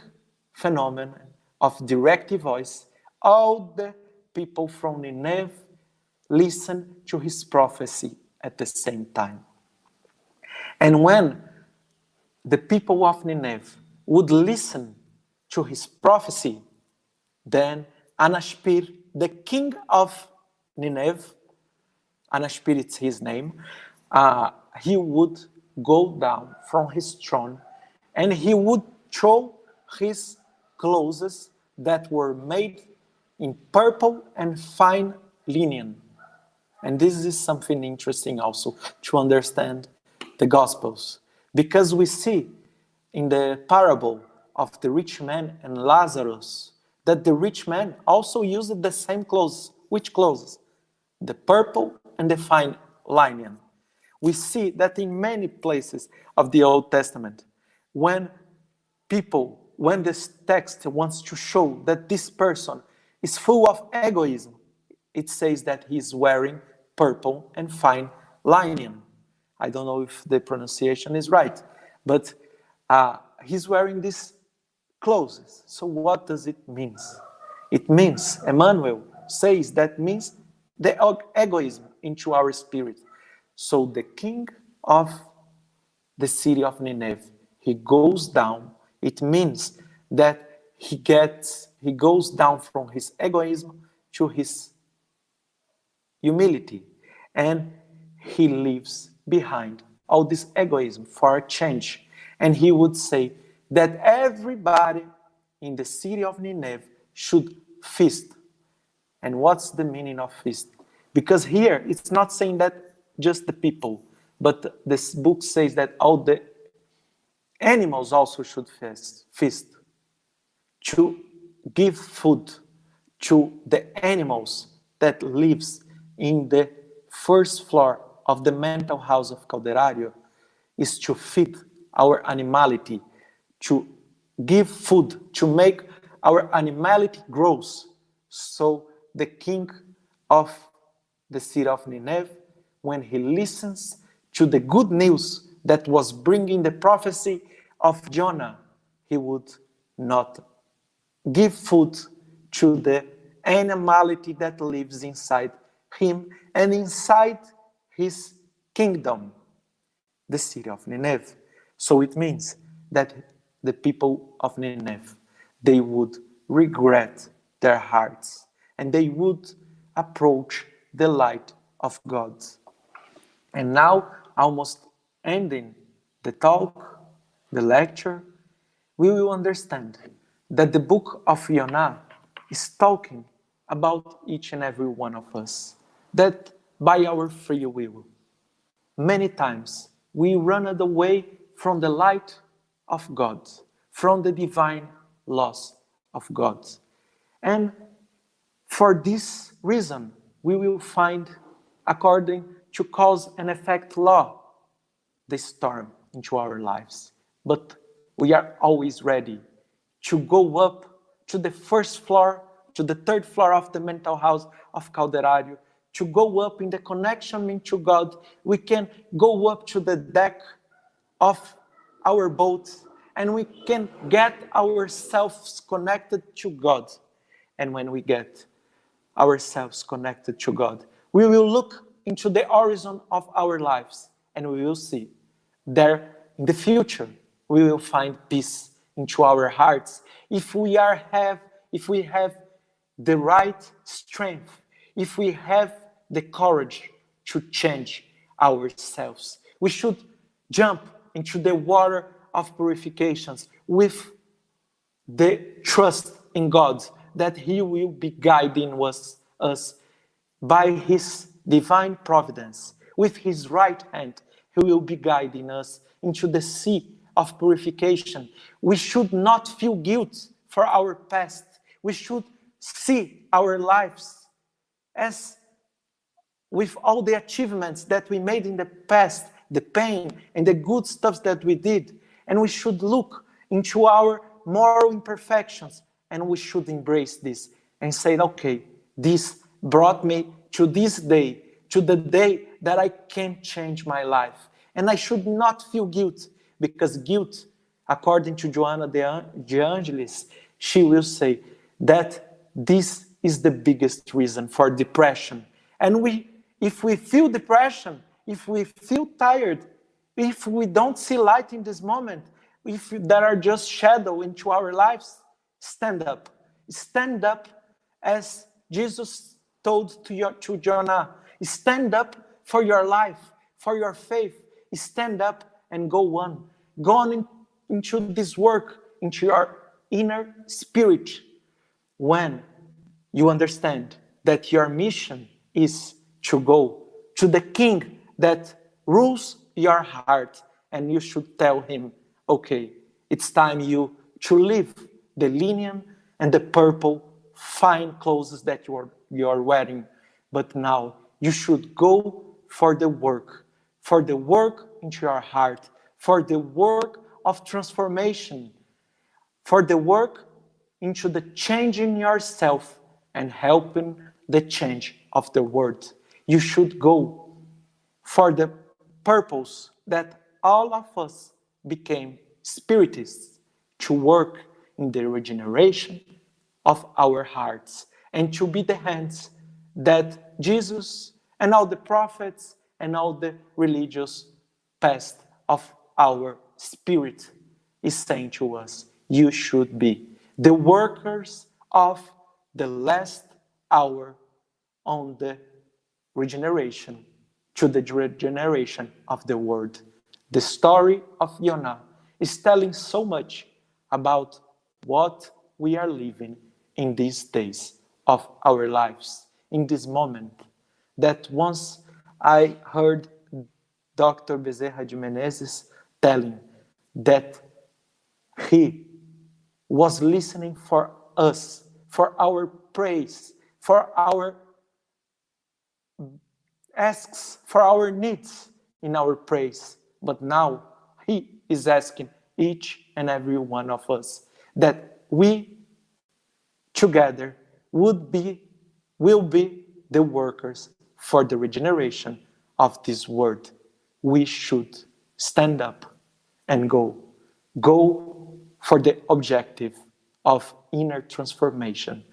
phenomenon of direct voice, all the people from Nineveh listened to his prophecy at the same time. And when the people of Nineveh would listen to his prophecy, then Anashpir, the king of Nineveh, Anashpir is his name, he would go down from his throne and he would throw his clothes that were made in purple and fine linen. And this is something interesting also to understand the Gospels, because we see in the parable of the rich man and Lazarus that the rich man also used the same clothes. Which clothes? The purple and the fine linen. We see that in many places of the Old Testament, when this text wants to show that this person is full of egoism, it says that he's wearing purple and fine linen. I don't know if the pronunciation is right, but he's wearing these clothes. So what does it mean? It means, Emmanuel says, that means the egoism into our spirit. So the king of the city of Nineveh, he goes down. It means that he goes down from his egoism to his humility, and he leaves behind all this egoism for a change. And he would say that everybody in the city of Nineveh should feast. And what's the meaning of feast? Because here it's not saying that just the people, but this book says that all the animals also should feast, to give food to the animals that lives in the first floor of the mental house of Calderario. is to feed our animality, to give food, to make our animality grows. So the king of the city of Nineveh, when he listens to the good news that was bringing the prophecy of Jonah, he would not give food to the animality that lives inside him and inside his kingdom, the city of Nineveh. So it means that the people of Nineveh, they would regret their hearts and they would approach the light of God. And now, almost ending the talk, the lecture, we will understand that the book of Jonah is talking about each and every one of us. That by our free will, many times we run away from the light of God, from the divine laws of God. And for this reason, we will find, according to cause and effect law, the storm into our lives. But we are always ready to go up to the first floor, to the third floor of the mental house of Calderário, to go up in the connection into God. We can go up to the deck of our boat and we can get ourselves connected to God. And when we get ourselves connected to God, we will look into the horizon of our lives and we will see there in the future we will find peace into our hearts if we have the right strength, if we have the courage to change ourselves. We should jump into the water of purifications with the trust in God that He will be guiding us by His divine providence. With His right hand, He will be guiding us into the sea of purification. We should not feel guilt for our past. We should see our lives as with all the achievements that we made in the past, the pain and the good stuff that we did. And we should look into our moral imperfections and we should embrace this and say, okay, this brought me to this day, to the day that I can change my life. And I should not feel guilt, because guilt, according to Joanna de Angelis, she will say that this is the biggest reason for depression. And if we feel depression, if we feel tired, if we don't see light in this moment, if there are just shadow into our lives, stand up. Stand up as Jesus told to Jonah. Stand up for your life, for your faith. Stand up and go on. Go on into this work, into your inner spirit. When you understand that your mission is to go to the king that rules your heart, and you should tell him, okay, it's time you to leave the linen and the purple fine clothes that you are wearing, but now you should go for the work into your heart, for the work of transformation, for the work into the change in yourself and helping the change of the world. You should go for the purpose that all of us became spiritists, to work in the regeneration of our hearts and to be the hands that Jesus and all the prophets and all the religious past of our spirit is saying to us. You should be the workers of the last hour on the regeneration, to the regeneration of the world. The story of Jonah is telling so much about what we are living in these days of our lives, in this moment. That once I heard Dr. Bezerra de Menezes telling that he was listening for us, for our praise, for our asks, for our needs in our praise. But now He is asking each and every one of us that we together would be will be the workers for the regeneration of this world. We should stand up and go for the objective of inner transformation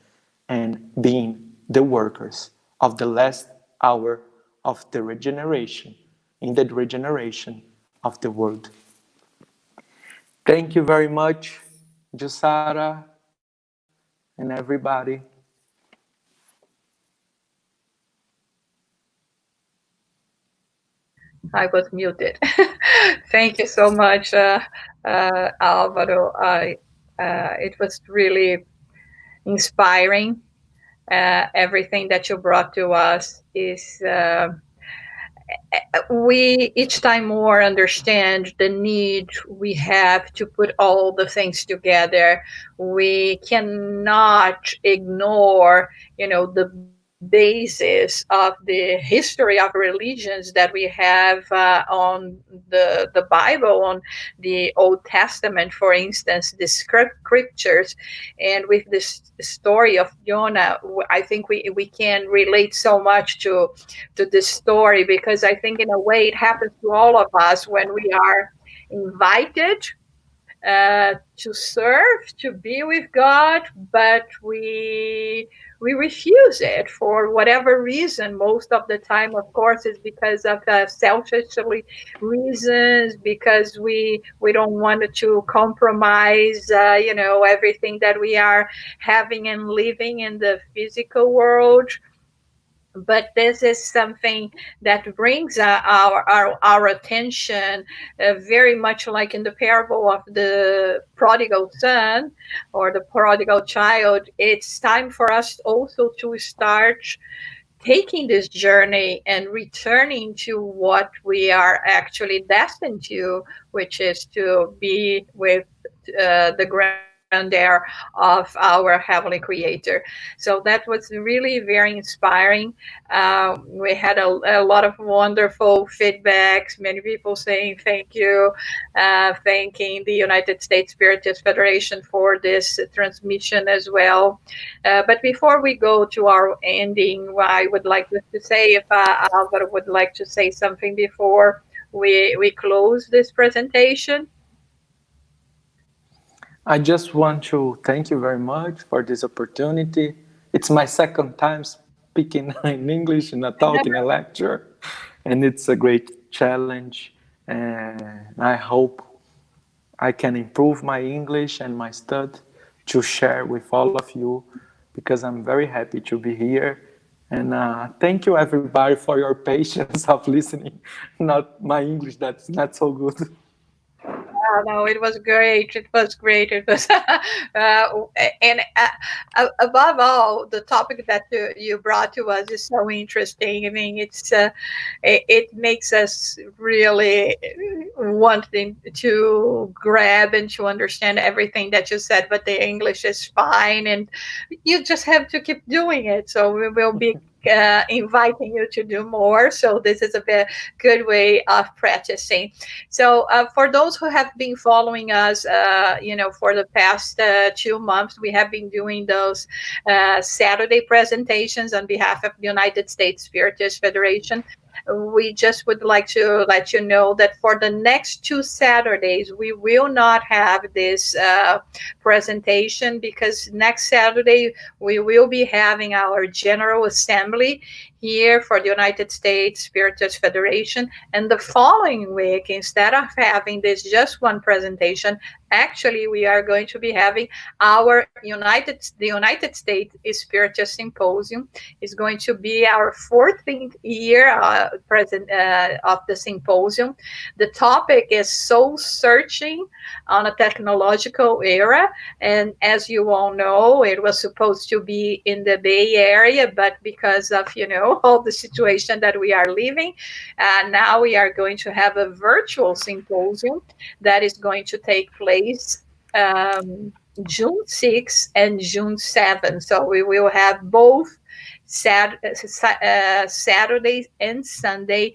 and being the workers of the last hour of the regeneration, in the regeneration of the world. Thank you very much, Jusara, and everybody. I was muted. Thank you so much, Alvaro. It was really inspiring. Everything that you brought to us is we each time more understand the need we have to put all the things together. We cannot ignore, the basis of the history of religions that we have on the Bible, on the Old Testament, for instance, the scriptures, and with this story of Jonah. I think we can relate so much to this story, because I think in a way it happens to all of us when we are invited to serve, to be with God, but we refuse it for whatever reason. Most of the time, of course, is because of selfishly reasons, because we don't want to compromise, everything that we are having and living in the physical world. But this is something that brings our attention, very much like in the parable of the prodigal son or the prodigal child. It's time for us also to start taking this journey and returning to what we are actually destined to, which is to be with the grandeur of our Heavenly Creator. So that was really very inspiring. We had a lot of wonderful feedbacks, many people saying thank you, thanking the United States Spiritist Federation for this transmission as well. But before we go to our ending, I would like to say, if Alvaro would like to say something before we close this presentation. I just want to thank you very much for this opportunity. It's my second time speaking in English in a talk in a lecture, and it's a great challenge. And I hope I can improve my English and my study to share with all of you, because I'm very happy to be here. And thank you everybody for your patience of listening. Not my English that's not so good. Oh, no, it was great. It was great. It was, and above all, the topic that you brought to us is so interesting. I mean, it makes us really wanting to grab and to understand everything that you said. But the English is fine, and you just have to keep doing it. So we will be inviting you to do more. So this is a very good way of practicing. So for those who have been following us, for the past 2 months, we have been doing those Saturday presentations on behalf of the United States Spiritist Federation. We just would like to let you know that for the next 2 Saturdays, we will not have this presentation, because next Saturday we will be having our General Assembly here for the United States Spiritist Federation. And the following week, instead of having this just one presentation, actually we are going to be having the United States Spiritist Symposium. Is going to be our 14th year present of the symposium. The topic is soul searching on a technological era. And as you all know, it was supposed to be in the Bay Area, but because of, all the situation that we are living, now we are going to have a virtual symposium that is going to take place June 6th and June 7th. So we will have both Saturday and Sunday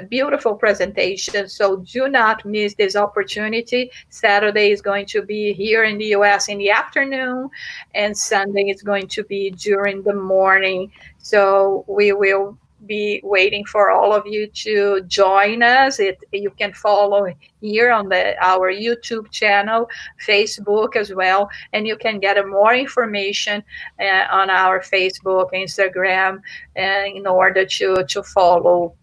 beautiful presentation. So do not miss this opportunity. Saturday is going to be here in the US in the afternoon, and Sunday is going to be during the morning. So we will be waiting for all of you to join us. You can follow here on our YouTube channel, Facebook as well, and you can get more information on our Facebook, Instagram, in order to follow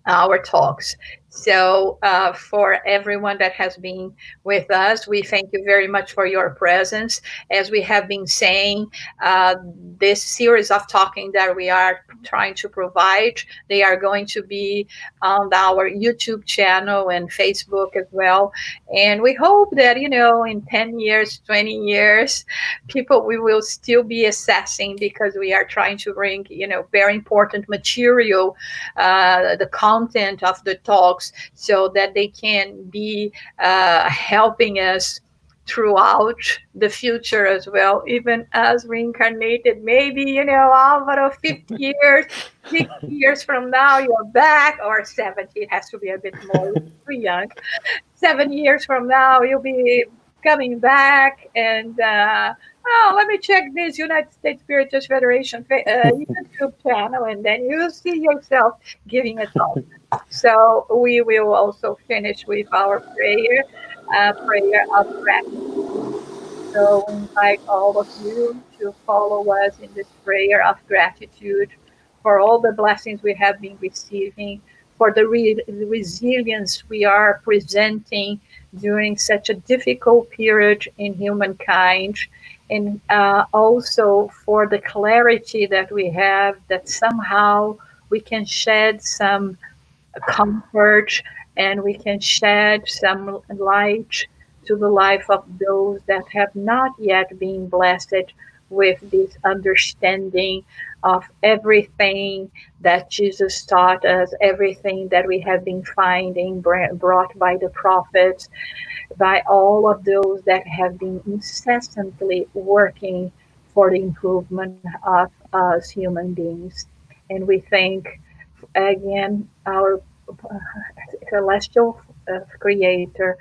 our talks. So, for everyone that has been with us, we thank you very much for your presence. As we have been saying, uh, this series of talking that we are trying to provide, they are going to be on our YouTube channel and Facebook as well. And we hope that, in 10 years, 20 years, people we will still be assessing, because we are trying to bring, very important material, the content of the talks, so that they can be helping us throughout the future as well, even as reincarnated. Maybe, Alvaro, 50 years, 60 years from now, you're back, or 70, it has to be a bit more, too young. 7 years from now, you'll be coming back, and oh, let me check this United States Spiritist Federation YouTube channel, and then you'll see yourself giving a talk. So we will also finish with our prayer of gratitude. So we invite all of you to follow us in this prayer of gratitude for all the blessings we have been receiving, for the resilience we are presenting during such a difficult period in humankind, and also for the clarity that we have, that somehow we can shed some comfort, and we can shed some light to the life of those that have not yet been blessed with this understanding of everything that Jesus taught us, everything that we have been finding brought by the prophets, by all of those that have been incessantly working for the improvement of us human beings. And we thank again our celestial creator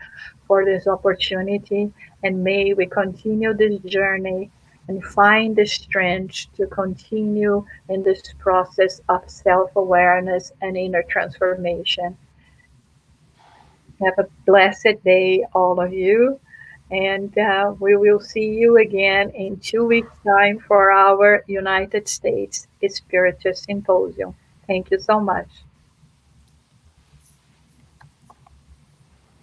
for this opportunity, and may we continue this journey and find the strength to continue in this process of self-awareness and inner transformation. Have a blessed day, all of you, and we will see you again in 2 weeks time for our United States Spiritist Symposium. Thank you so much.